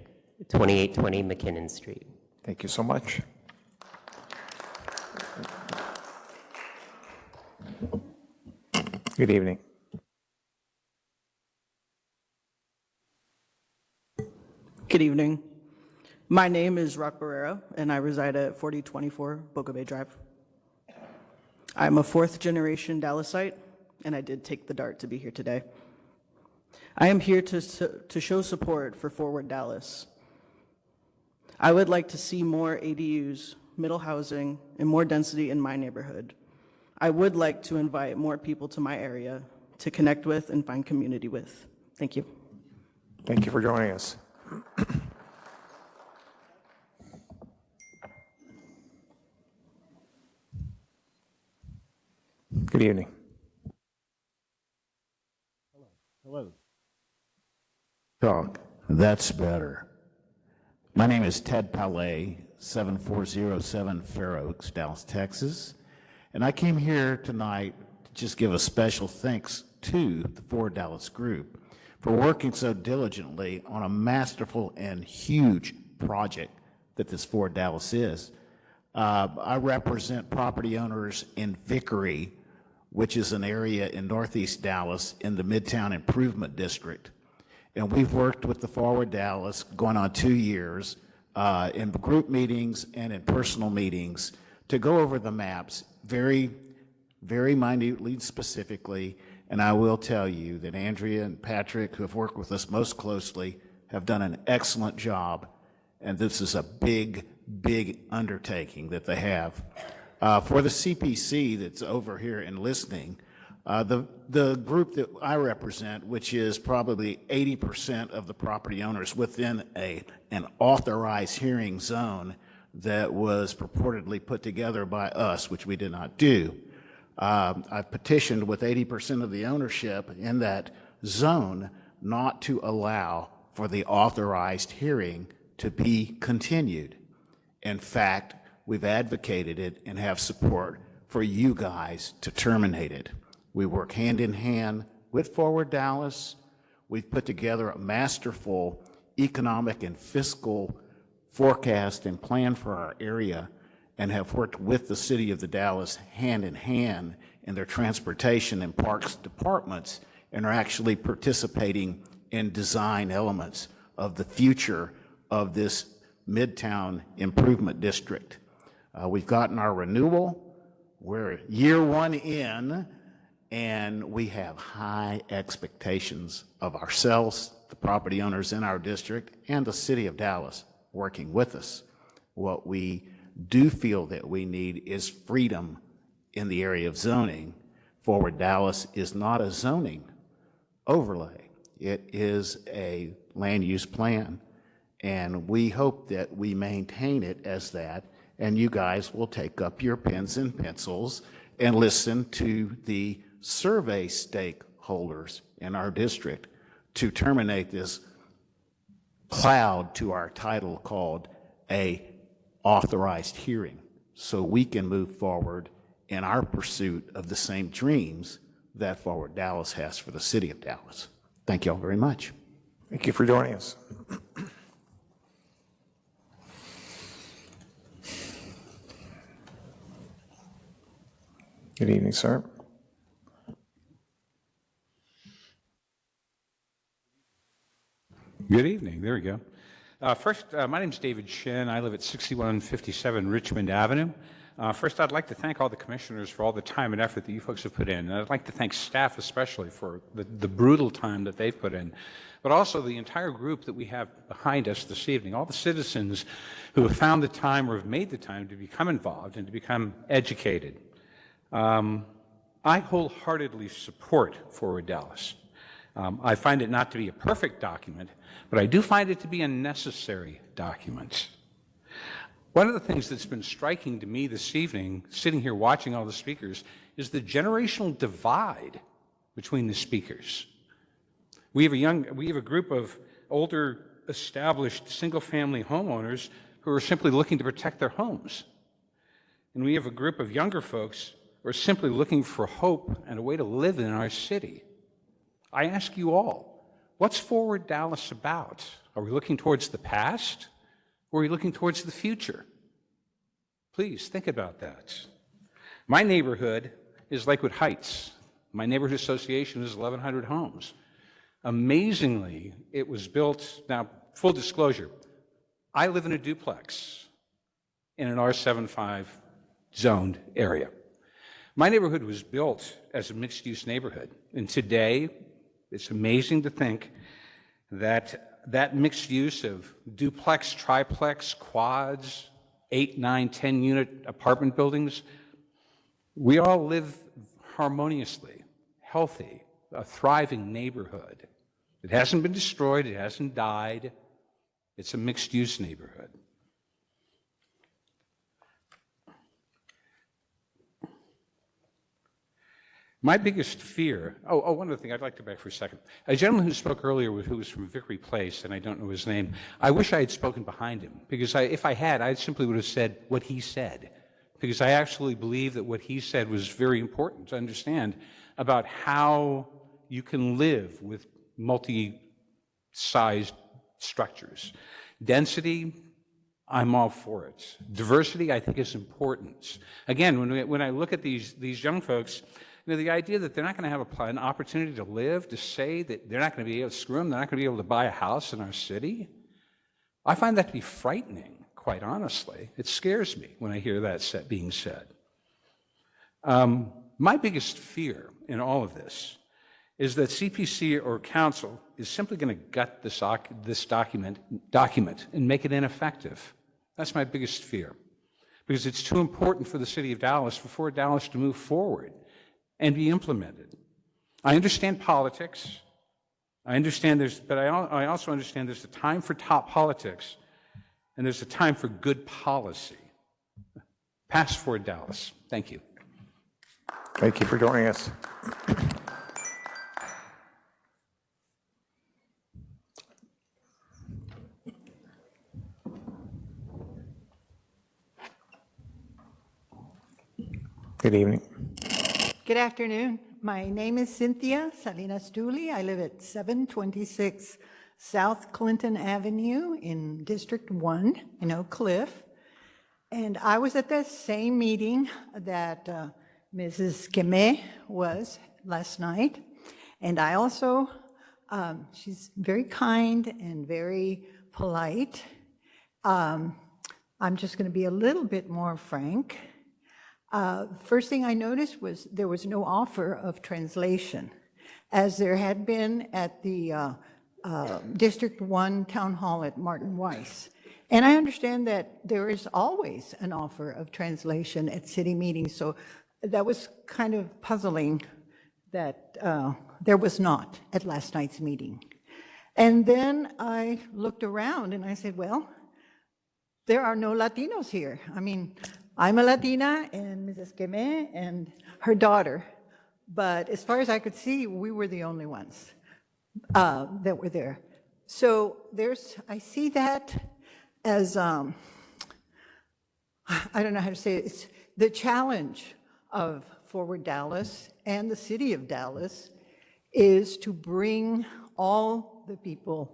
2820 McKinnon Street. Thank you so much. Good evening. Good evening. My name is Rock Barrera, and I reside at 4024 Boca Bay Drive. I'm a fourth-generation Dallasite, and I did take the DART to be here today. I am here to show support for Forward Dallas. I would like to see more ADUs, middle housing, and more density in my neighborhood. I would like to invite more people to my area to connect with and find community with. Thank you. Thank you for joining us. Good evening. Hello. Talk. That's better. My name is Ted Palais, 7407 Fair Oaks, Dallas, Texas. And I came here tonight to just give a special thanks to the Forward Dallas Group for working so diligently on a masterful and huge project that this Forward Dallas is. I represent property owners in Vickery, which is an area in Northeast Dallas in the Midtown Improvement District. And we've worked with the Forward Dallas going on 2 years in group meetings and in personal meetings to go over the maps very, very minutely and specifically. And I will tell you that Andrea and Patrick, who have worked with us most closely, have done an excellent job. And this is a big, big undertaking that they have. For the CPC that's over here and listening, the group that I represent, which is probably 80% of the property owners within an authorized hearing zone that was purportedly put together by us, which we did not do. I've petitioned with 80% of the ownership in that zone not to allow for the authorized hearing to be continued. In fact, we've advocated it and have support for you guys to terminate it. We work hand in hand with Forward Dallas. We've put together a masterful economic and fiscal forecast and plan for our area, and have worked with the city of the Dallas hand in hand in their transportation and parks departments, and are actually participating in design elements of the future of this Midtown Improvement District. We've gotten our renewal. We're year one in, and we have high expectations of ourselves, the property owners in our district, and the city of Dallas working with us. What we do feel that we need is freedom in the area of zoning. Forward Dallas is not a zoning overlay. It is a land use plan, and we hope that we maintain it as that, and you guys will take up your pens and pencils and listen to the survey stakeholders in our district to terminate this cloud to our title called a authorized hearing, so we can move forward in our pursuit of the same dreams that Forward Dallas has for the city of Dallas. Thank you all very much. Thank you for joining us. Good evening, sir. Good evening. There we go. First, my name is David Shin. I live at 6157 Richmond Avenue. First, I'd like to thank all the commissioners for all the time and effort that you folks have put in. And I'd like to thank staff especially for the brutal time that they've put in, but also the entire group that we have behind us this evening, all the citizens who have found the time or have made the time to become involved and to become educated. I wholeheartedly support Forward Dallas. I find it not to be a perfect document, but I do find it to be a necessary document. One of the things that's been striking to me this evening, sitting here watching all the speakers, is the generational divide between the speakers. We have a group of older, established, single-family homeowners who are simply looking to protect their homes. And we have a group of younger folks who are simply looking for hope and a way to live in our city. I ask you all, what's Forward Dallas about? Are we looking towards the past, or are we looking towards the future? Please think about that. My neighborhood is Lakewood Heights. My neighborhood association is 1,100 homes. Amazingly, it was built, now full disclosure, I live in a duplex in an R75 zoned area. My neighborhood was built as a mixed-use neighborhood, and today, it's amazing to think that that mixed use of duplex, triplex, quads, 8, 9, 10-unit apartment buildings, we all live harmoniously, healthy, a thriving neighborhood. It hasn't been destroyed, it hasn't died. It's a mixed-use neighborhood. My biggest fear, one other thing, I'd like to go back for a second. A gentleman who spoke earlier who was from Vickery Place, and I don't know his name, I wish I had spoken behind him, because if I had, I simply would have said what he said, because I actually believe that what he said was very important to understand about how you can live with multi-sized structures. Density, I'm all for it. Diversity, I think, is important. Again, when I look at these young folks, you know, the idea that they're not going to have an opportunity to live, to say that they're not going to be able to screw them, they're not going to be able to buy a house in our city, I find that to be frightening, quite honestly. It scares me when I hear that being said. My biggest fear in all of this is that CPC or council is simply going to gut this document and make it ineffective. That's my biggest fear, because it's too important for the city of Dallas, for Forward Dallas to move forward and be implemented. I understand politics. I understand but I also understand there's a time for top politics, and there's a time for good policy. Pass Forward Dallas. Thank you. Thank you for joining us. Good evening. Good afternoon. My name is Cynthia Salinas Dooley. I live at 726 South Clinton Avenue in District 1 in Oak Cliff. And I was at the same meeting that Mrs. Keme was last night. And I also, she's very kind and very polite. I'm just going to be a little bit more frank. First thing I noticed was there was no offer of translation, as there had been at the District 1 Town Hall at Martin Weiss. And I understand that there is always an offer of translation at city meetings, so that was kind of puzzling that there was not at last night's meeting. And then I looked around and I said, well, there are no Latinos here. I mean, I'm a Latina and Mrs. Keme and her daughter, but as far as I could see, we were the only ones that were there. So I see that as, I don't know how to say it, it's the challenge of Forward Dallas and the city of Dallas is to bring all the people,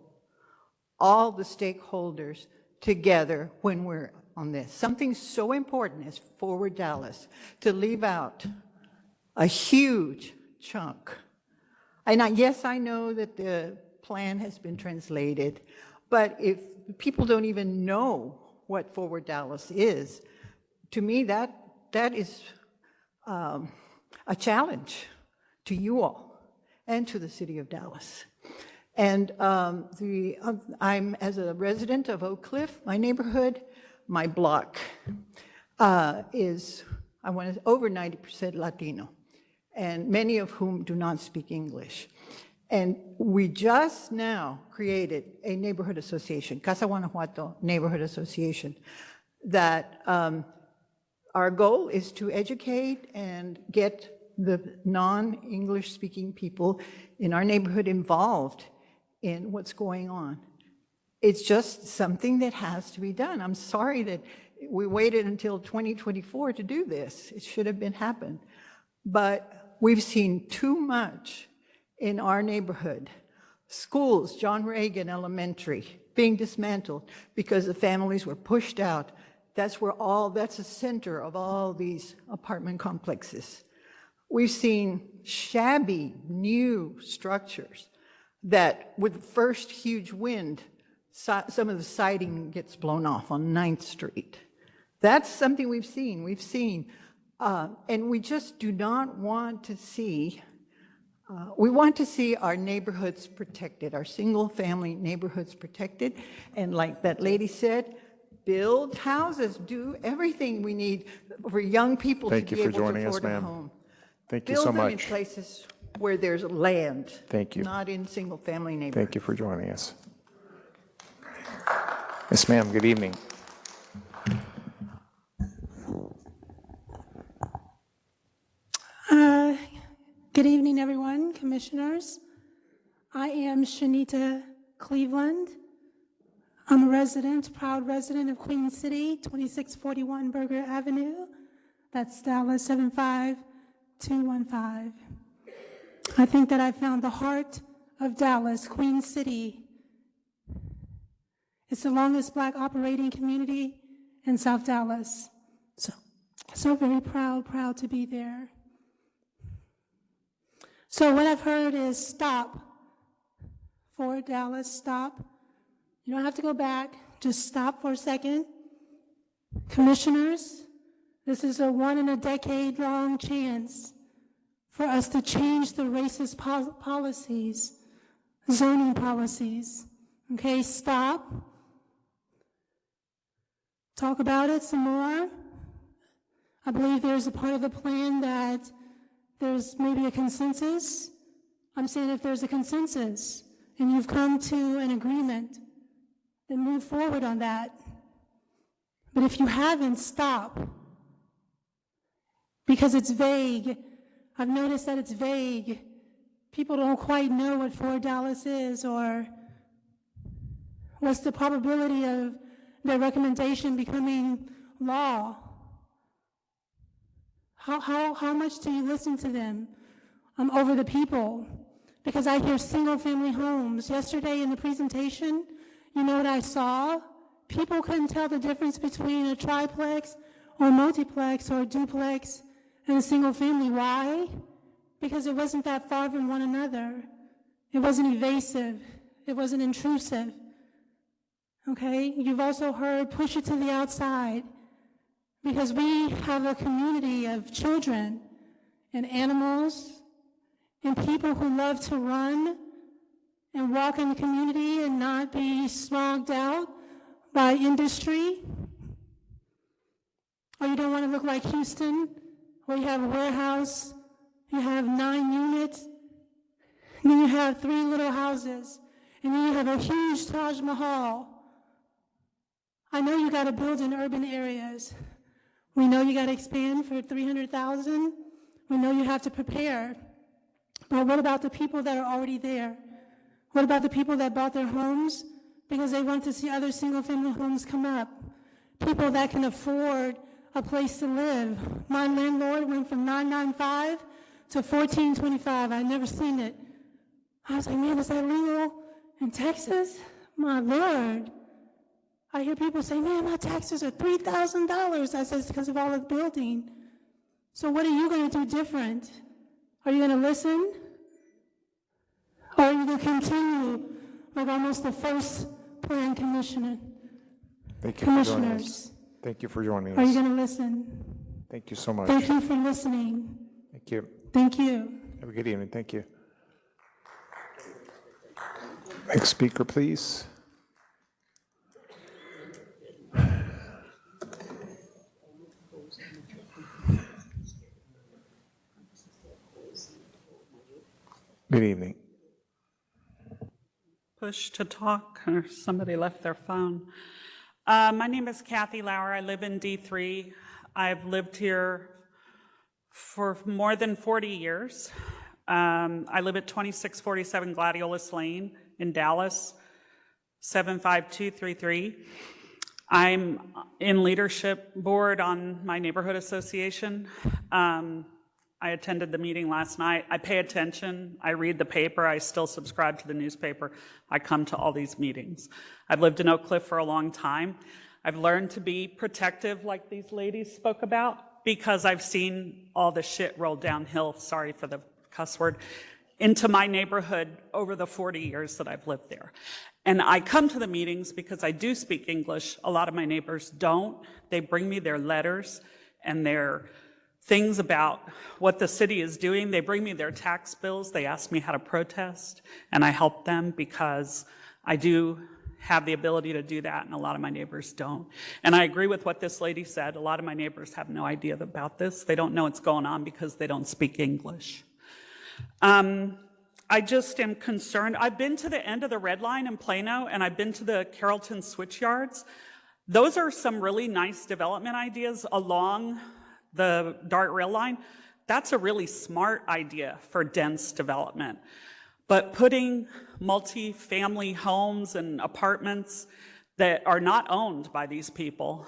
all the stakeholders together when we're on this. Something so important as Forward Dallas, to leave out a huge chunk. And yes, I know that the plan has been translated, but if people don't even know what Forward Dallas is, to me that is a challenge to you all and to the city of Dallas. And I'm, as a resident of Oak Cliff, my neighborhood, my block is, I want to, over 90% Latino, and many of whom do not speak English. And we just now created a neighborhood association, Casa Guanajuato Neighborhood Association, that our goal is to educate and get the non-English speaking people in our neighborhood involved in what's going on. It's just something that has to be done. I'm sorry that we waited until 2024 to do this. It should have been happened. But we've seen too much in our neighborhood. Schools, John Reagan Elementary, being dismantled because the families were pushed out. That's the center of all these apartment complexes. We've seen shabby new structures that with the first huge wind, some of the siding gets blown off on 9th Street. That's something we've seen. And we just do not want to see, we want to see our neighborhoods protected, our single-family neighborhoods protected. And like that lady said, build houses, do everything we need for young people to be able to afford a home. Thank you so much. Build them in places where there's land. Thank you. Not in single-family neighborhoods. Thank you for joining us. Yes, ma'am. Good evening. Good evening, everyone, commissioners. I am Shanita Cleveland. I'm a resident, proud resident of Queen City, 2641 Berger Avenue. That's Dallas 75215. I think that I found the heart of Dallas, Queen City. It's the longest Black operating community in South Dallas. So very proud to be there. So what I've heard is stop. Forward Dallas, stop. You don't have to go back, just stop for a second. Commissioners, this is a one-in-a-decade-long chance for us to change the racist policies, zoning policies. Okay, stop. Talk about it some more. I believe there's a part of the plan that there's maybe a consensus. I'm saying if there's a consensus and you've come to an agreement, then move forward on that. But if you haven't, stop. Because it's vague. I've noticed that it's vague. People don't quite know what Forward Dallas is or what's the probability of their recommendation becoming law. How much do you listen to them? over the people, because I hear single-family homes. Yesterday in the presentation, you know what I saw? People couldn't tell the difference between a triplex or a multiplex or a duplex and a single family. Why? Because it wasn't that far from one another. It wasn't evasive. It wasn't intrusive. Okay? You've also heard push it to the outside, because we have a community of children and animals and people who love to run and walk in the community and not be smogged out by industry. Or you don't want to look like Houston, where you have a warehouse, you have 9 units, and then you have 3 little houses, and then you have a huge Taj Mahal. I know you got to build in urban areas. We know you got to expand for 300,000. We know you have to prepare. But what about the people that are already there? What about the people that bought their homes because they want to see other single-family homes come up? People that can afford a place to live. My landlord went from $995 to $1,425. I'd never seen it. I was like, man, is that legal in Texas? My Lord. I hear people say, man, my taxes are $3,000. I said, it's because of all the building. So what are you going to do different? Are you going to listen? Or are you going to continue like almost the first plan commissioner? Thank you for joining us. Commissioners, Thank you for joining are you us. going to listen? Thank you so much. Thank you for listening. Thank you. Thank you. Have a good evening. Thank you. Next speaker, please. Good evening. Push to talk, or somebody left their phone. My name is Kathy Lauer. I live in D3. I've lived here for more than 40 years. I live at 2647 Gladiolus Lane in Dallas, 75233. I'm in leadership board on my neighborhood association. I attended the meeting last night. I pay attention. I read the paper. I still subscribe to the newspaper. I come to all these meetings. I've lived in Oak Cliff for a long time. I've learned to be protective, like these ladies spoke about, because I've seen all the shit roll downhill, sorry for the cuss word, into my neighborhood over the 40 years that I've lived there. And I come to the meetings because I do speak English. A lot of my neighbors don't. They bring me their letters and their things about what the city is doing. They bring me their tax bills. They ask me how to protest, and I help them because I do have the ability to do that, and a lot of my neighbors don't. And I agree with what this lady said. A lot of my neighbors have no idea about this. They don't know what's going on because they don't speak English. I just am concerned. I've been to the end of the Red Line in Plano, and I've been to the Carrollton switch yards. Those are some really nice development ideas along the DART rail line. That's a really smart idea for dense development. But putting multi-family homes and apartments that are not owned by these people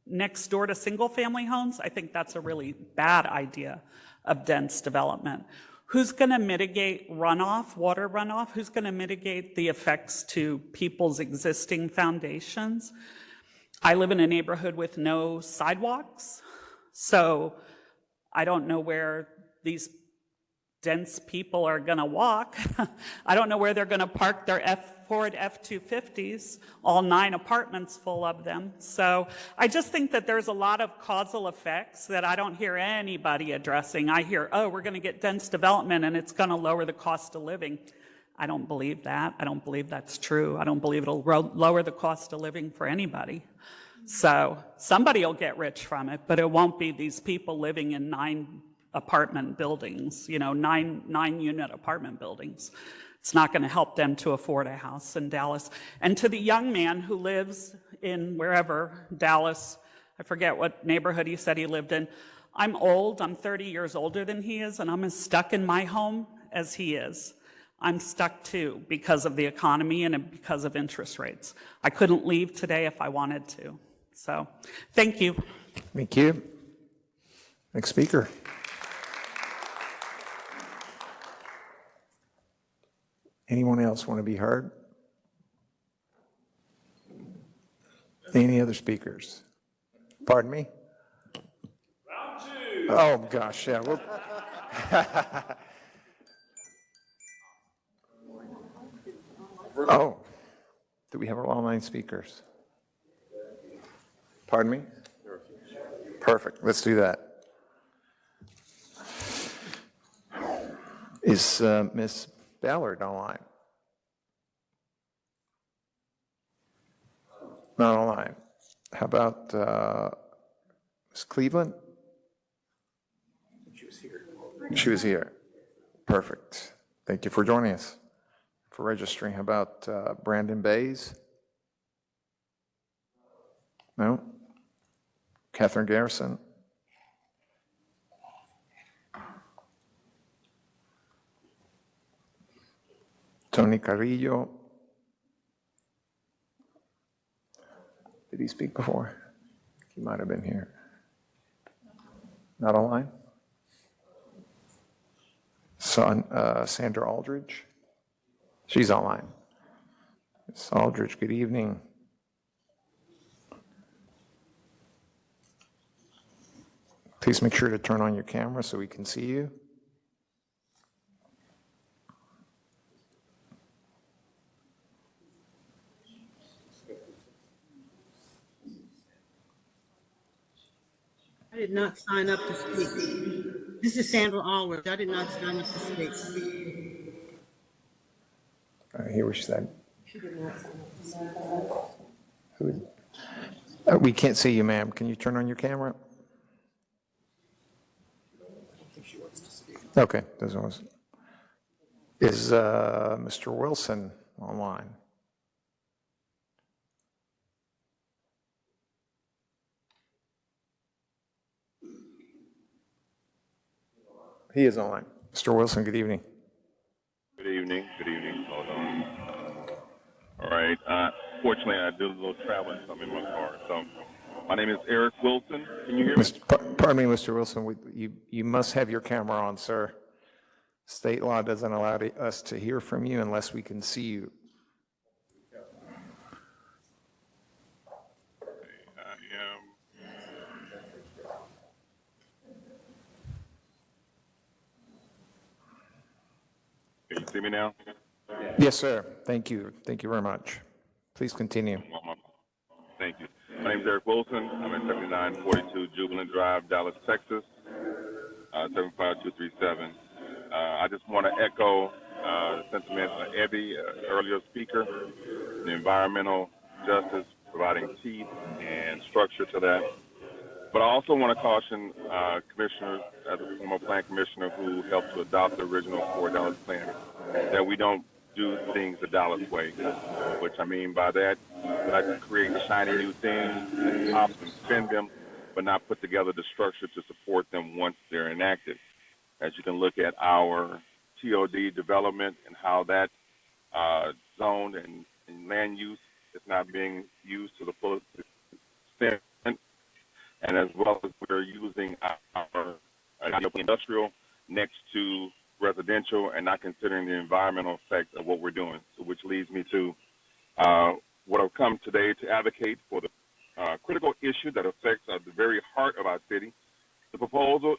next door to single-family homes, I think that's a really bad idea of dense development. Who's going to mitigate runoff, water runoff? Who's going to mitigate the effects to people's existing foundations? I live in a neighborhood with no sidewalks. So I don't know where these dense people are going to walk. I don't know where they're going to park their Ford F-250s, all 9 apartments full of them. So I just think that there's a lot of causal effects that I don't hear anybody addressing. I hear, oh, we're going to get dense development and it's going to lower the cost of living. I don't believe that. I don't believe that's true. I don't believe it'll lower the cost of living for anybody. So somebody will get rich from it, but it won't be these people living in 9 apartment buildings, you know, 9-unit apartment buildings. It's not going to help them to afford a house in Dallas. And to the young man who lives in wherever, Dallas, I forget what neighborhood he said he lived in. I'm old. I'm 30 years older than he is, and I'm as stuck in my home as he is. I'm stuck too because of the economy and because of interest rates. I couldn't leave today if I wanted to. So, thank you. Thank you. Next speaker. Anyone else want to be heard? Any other speakers? Pardon me? Round two. Oh, gosh, yeah. Oh, do we have our online speakers? Pardon me? Perfect, let's do that. Is Ms. Ballard online? Not online. How about Ms. Cleveland? She was here. She was here. Perfect. Thank you for joining us, for registering. How about Brandon Bays? No? Catherine Garrison? Tony Carrillo? Did he speak before? He might have been here. Not online? Sandra Aldridge? She's online. Ms. Aldridge, good evening. Please make sure to turn on your camera so we can see you. I did not sign up to speak. This is Sandra Allworth. I did not sign up to speak. I hear what she said. She did not sign up to speak. We can't see you, ma'am. Can you turn on your camera? Okay. Is Mr. Wilson online? He is online. Mr. Wilson, good evening. Good evening. Good evening. Hold on. All right. Fortunately, I did a little traveling, so I'm in my car. So, my name is Eric Wilson. Can you hear me? Pardon me, Mr. Wilson. You must have your camera on, sir. State law doesn't allow us to hear from you unless we can see you. Can you see me now? Yes, sir. Thank you. Thank you very much. Please continue. Thank you. My name is Eric Wilson. I'm at 7942 Jubilant Drive, Dallas, Texas, 75237. I just want to echo the sentiments of Ebby, earlier speaker, the environmental justice, providing teeth and structure to that. But I also want to caution commissioners, as a former plan commissioner who helped to adopt the original $4 plan, that we don't do things the Dallas way. Which I mean by that, we like to create shiny new things and pop and spend them, but not put together the structure to support them once they're enacted. As you can look at our TOD development and how that zone and land use is not being used to the fullest extent, and as well as we're using our industrial next to residential and not considering the environmental effect of what we're doing. So which leads me to what I've come today to advocate for the critical issue that affects the very heart of our city, the proposal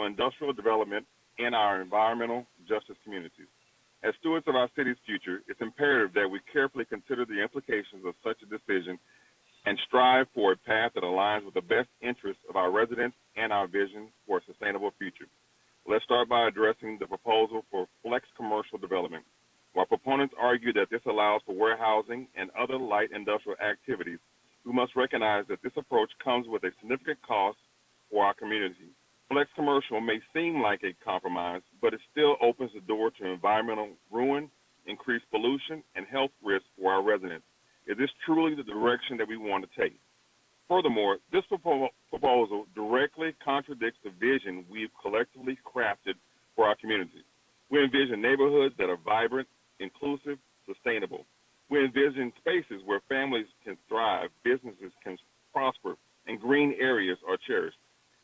industrial development in our environmental justice communities. As stewards of our city's future, it's imperative that we carefully consider the implications of such a decision and strive for a path that aligns with the best interests of our residents and our vision for a sustainable future. Let's start by addressing the proposal for flex commercial development. While proponents argue that this allows for warehousing and other light industrial activities, we must recognize that this approach comes with a significant cost for our community. Flex commercial may seem like a compromise, but it still opens the door to environmental ruin, increased pollution, and health risks for our residents. Is this truly the direction that we want to take? Furthermore, this proposal directly contradicts the vision we've collectively crafted for our community. We envision neighborhoods that are vibrant, inclusive, sustainable. We envision spaces where families can thrive, businesses can prosper, and green areas are cherished.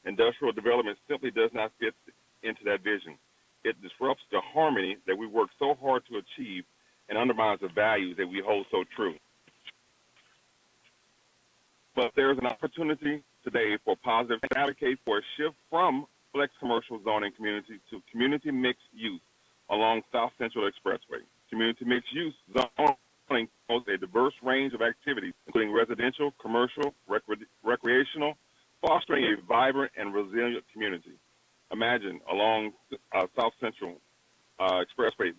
Industrial development simply does not fit into that vision. It disrupts the harmony that we work so hard to achieve and undermines the values that we hold so true. But there's an opportunity today for positive to advocate for a shift from flex commercial zoning community to community mixed use along South Central Expressway. Community mixed use zoning promotes a diverse range of activities, including residential, commercial, recreational, fostering a vibrant and resilient community. Imagine along South Central Expressway,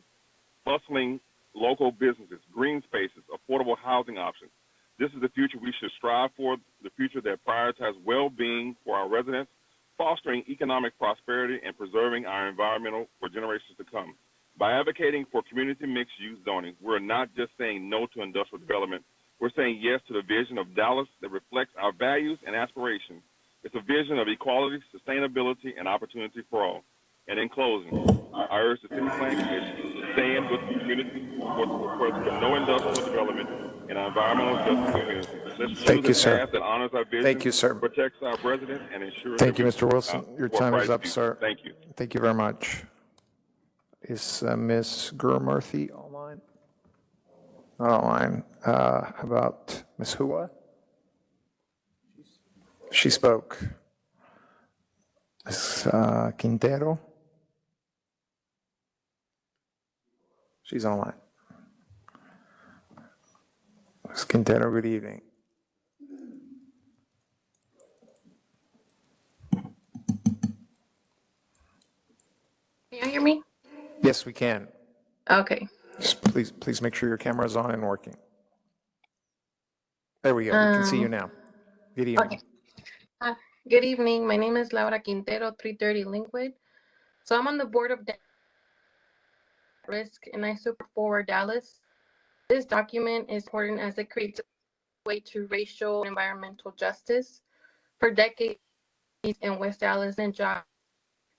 bustling local businesses, green spaces, affordable housing options. This is the future we should strive for, the future that prioritizes well-being for our residents, fostering economic prosperity, and preserving our environmental for generations to come. By advocating for community mixed-use zoning, we're not just saying no to industrial development, we're saying yes to the vision of Dallas that reflects our values and aspirations. It's a vision of equality, sustainability, and opportunity for all. And in closing, I urge the City Plan Commission to stand with the community for no industrial development and environmental justice community. Let's Thank you, choose a sir. path that honors our vision, Thank you, sir. protects our residents, and ensures Thank you, that we, Mr. Wilson. Your work time right is to up, be- sir. Thank you. Thank you very much. Is Ms. Gurmurthy online? Not online. How about Ms. Hua? She spoke. Ms. Quintero? She's online. Ms. Quintero, good evening. Can you hear me? Yes, we can. Okay. Just please make sure your camera is on and working. There we go. We can see you now. Good evening. Okay. Good evening. My name is Laura Quintero, 330 Linkwood. So I'm on the board of Risk, and I support Forward Dallas. This document is important as it creates a way to racial and environmental justice. For decades in West Dallas and jobs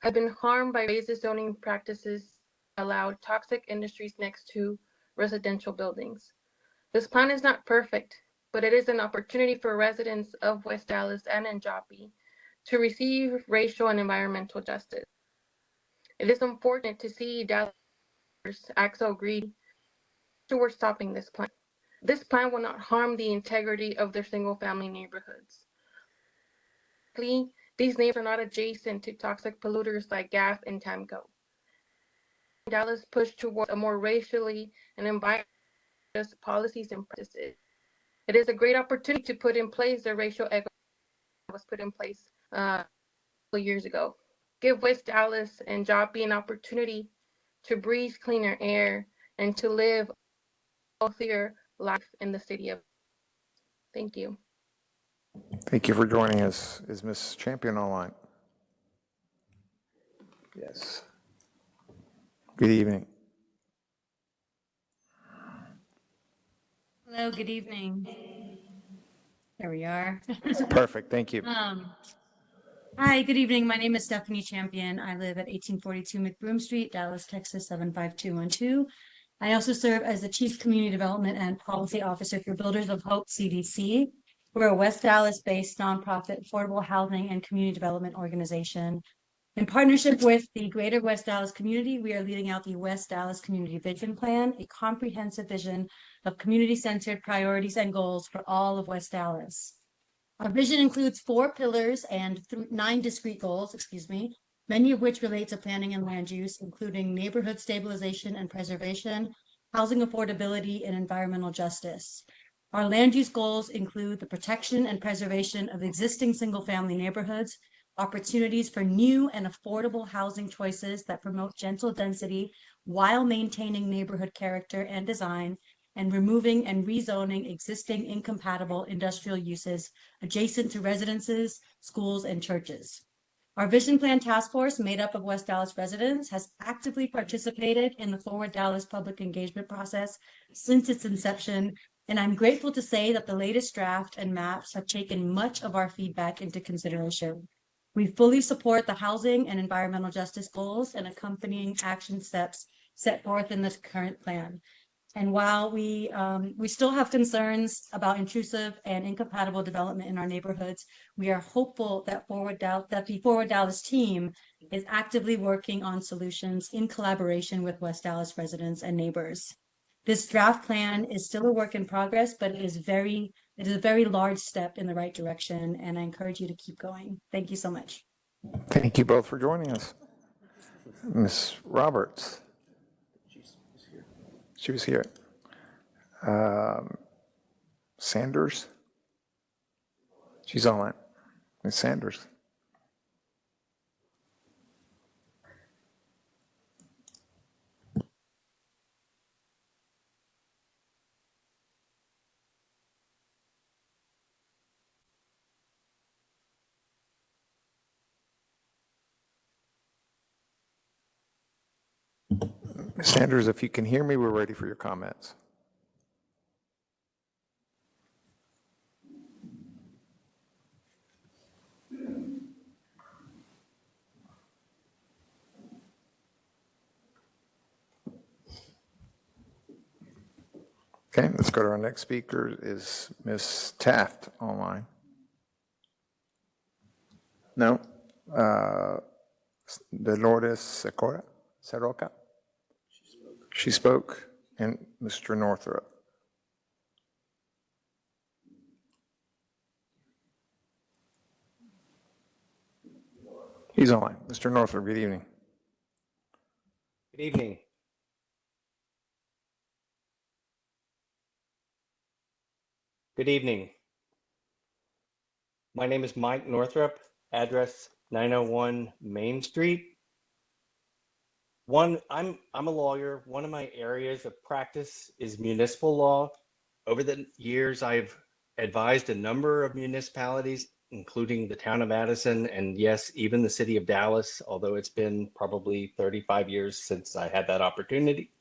have been harmed by racist zoning practices that allowed toxic industries next to residential buildings. This plan is not perfect, but it is an opportunity for residents of West Dallas and Njopi to receive racial and environmental justice. It is unfortunate to see Dallas act so greedy towards stopping this plan. This plan will not harm the integrity of their single-family neighborhoods. These neighbors are not adjacent to toxic polluters like GAF and TAMCO. Dallas pushed towards a more racially and environmentally just policies and practices. It is a great opportunity to put in place the racial equity that was put in place a couple years ago. Give West Dallas and Njopi an opportunity to breathe cleaner air and to live a healthier life in the city of. Thank you. Thank you for joining us. Is Ms. Champion online? Yes. Good evening. Hello, good evening. There we are. Perfect, thank you. Hi, good evening. My name is Stephanie Champion. I live at 1842 McBroom Street, Dallas, Texas, 75212. I also serve as the Chief Community Development and Policy Officer for Builders of Hope CDC. We're a West Dallas-based nonprofit affordable housing and community development organization. In partnership with the Greater West Dallas community, we are leading out the West Dallas Community Vision Plan, a comprehensive vision of community-centered priorities and goals for all of West Dallas. Our vision includes 4 pillars and 9 discrete goals, many of which relate to planning and land use, including neighborhood stabilization and preservation, housing affordability, and environmental justice. Our land use goals include the protection and preservation of existing single-family neighborhoods, opportunities for new and affordable housing choices that promote gentle density while maintaining neighborhood character and design, and removing and rezoning existing incompatible industrial uses adjacent to residences, schools, and churches. Our Vision Plan Task Force, made up of West Dallas residents, has actively participated in the Forward Dallas public engagement process since its inception, and I'm grateful to say that the latest draft and maps have taken much of our feedback into consideration. We fully support the housing and environmental justice goals and accompanying action steps set forth in this current plan. And while we still have concerns about intrusive and incompatible development in our neighborhoods, we are hopeful that the Forward Dallas team is actively working on solutions in collaboration with West Dallas residents and neighbors. This draft plan is still a work in progress, but it is a very large step in the right direction, and I encourage you to keep going. Thank you so much. Thank you both for joining us. Ms. Roberts. She was here. Sanders? She's online. Ms. Sanders. Ms. Sanders, if you can hear me, we're ready for your comments. Okay, let's go to our next speaker. Is Ms. Taft online? No? Dolores Seroca? She spoke. And Mr. Northrup. He's online. Mr. Northrup, good evening. Good evening. Good evening. My name is Mike Northrup, address 901 Main Street. I'm a lawyer. One of my areas of practice is municipal law. Over the years, I've advised a number of municipalities, including the town of Madison, and yes, even the city of Dallas, although it's been probably 35 years since I had that opportunity.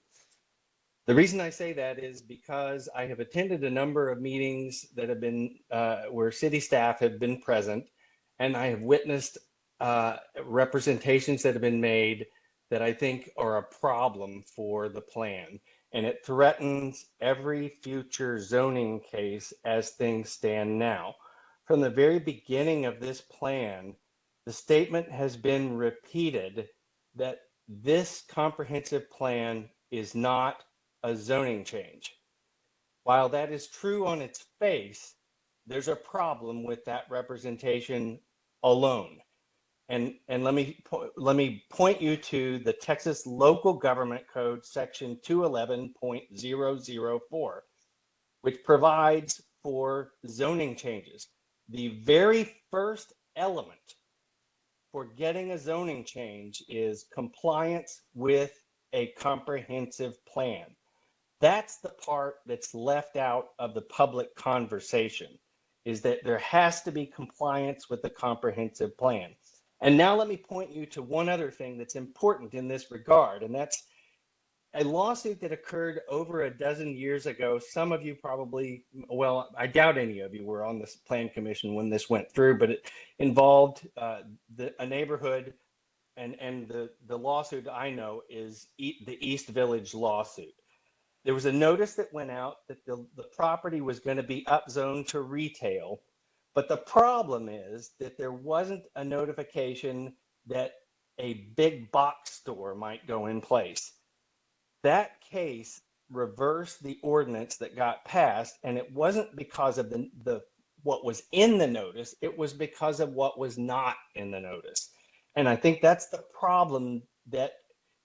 The reason I say that is because I have attended a number of meetings that have been where city staff have been present, and I have witnessed representations that have been made that I think are a problem for the plan. And it threatens every future zoning case as things stand now. From the very beginning of this plan, the statement has been repeated that this comprehensive plan is not a zoning change. While that is true on its face, there's a problem with that representation alone. And let me point you to the Texas Local Government Code, section 211.004, which provides for zoning changes. The very first element for getting a zoning change is compliance with a comprehensive plan. That's the part that's left out of the public conversation, is that there has to be compliance with the comprehensive plan. And now let me point you to one other thing that's important in this regard, and that's a lawsuit that occurred over a dozen years ago. Some of you probably, well, I doubt any of you were on this plan commission when this went through, but it involved a neighborhood, and the lawsuit I know is the East Village lawsuit. There was a notice that went out that the property was going to be upzoned to retail. But the problem is that there wasn't a notification that a big box store might go in place. That case reversed the ordinance that got passed, and it wasn't because of what was in the notice, it was because of what was not in the notice. And I think that's the problem that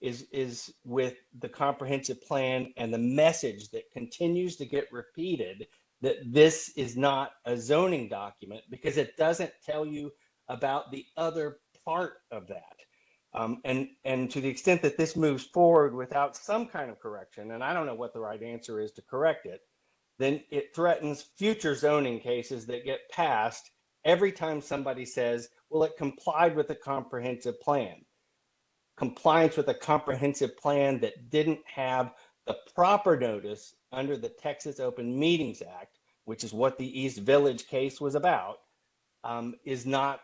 is with the comprehensive plan and the message that continues to get repeated, that this is not a zoning document because it doesn't tell you about the other part of that. And to the extent that this moves forward without some kind of correction, and I don't know what the right answer is to correct it, then it threatens future zoning cases that get passed every time somebody says, well, it complied with the comprehensive plan. Compliance with a comprehensive plan that didn't have the proper notice under the Texas Open Meetings Act, which is what the East Village case was about, is not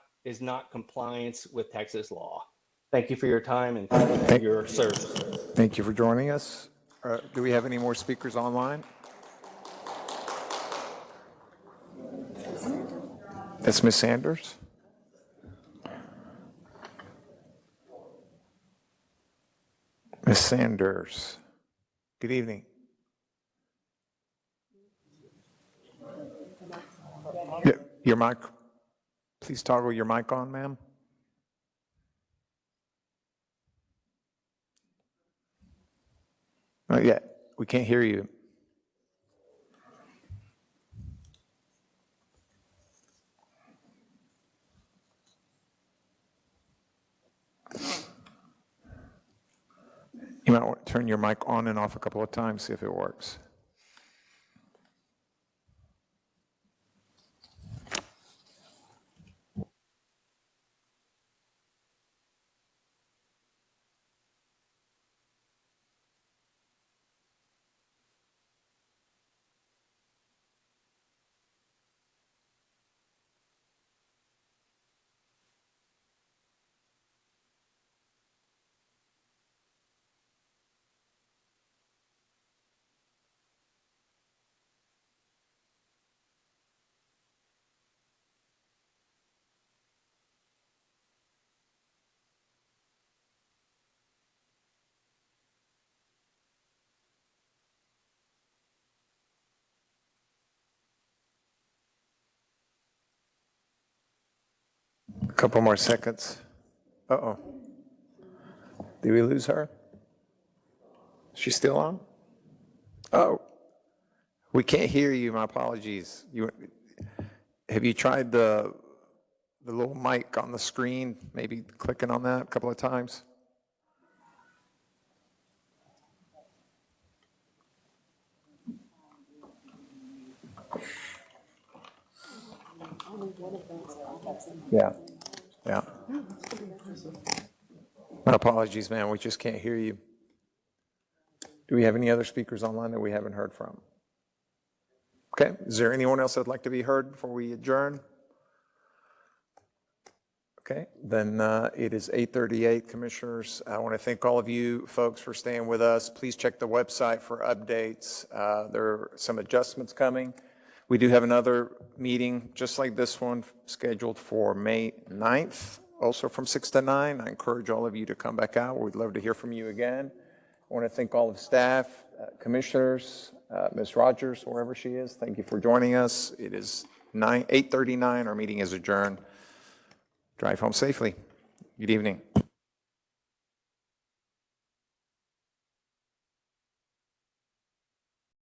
compliance with Texas law. Thank you for your time and for your service. Thank you for joining us. Do we have any more speakers online? That's Ms. Sanders. Ms. Sanders, good evening. Your mic, please toggle your mic on, ma'am. Not yet. We can't hear you. You might want to turn your mic on and off a couple of times, see if it works. A couple more seconds. Uh-oh. Did we lose her? She's still on? Oh, we can't hear you. My apologies. Have you tried the little mic on the screen? Maybe clicking on that a couple of times? Yeah. Yeah. My apologies, man. We just can't hear you. Do we have any other speakers online that we haven't heard from? Okay. Is there anyone else that'd like to be heard before we adjourn? Okay. Then it is 8:38, Commissioners. I want to thank all of you folks for staying with us. Please check the website for updates. There are some adjustments coming. We do have another meeting just like this one scheduled for May 9th, also from 6 to 9. I encourage all of you to come back out. We'd love to hear from you again. I want to thank all of staff, commissioners, Ms. Rogers, wherever she is. Thank you for joining us. It is 8:39. Our meeting is adjourned. Drive home safely. Good evening.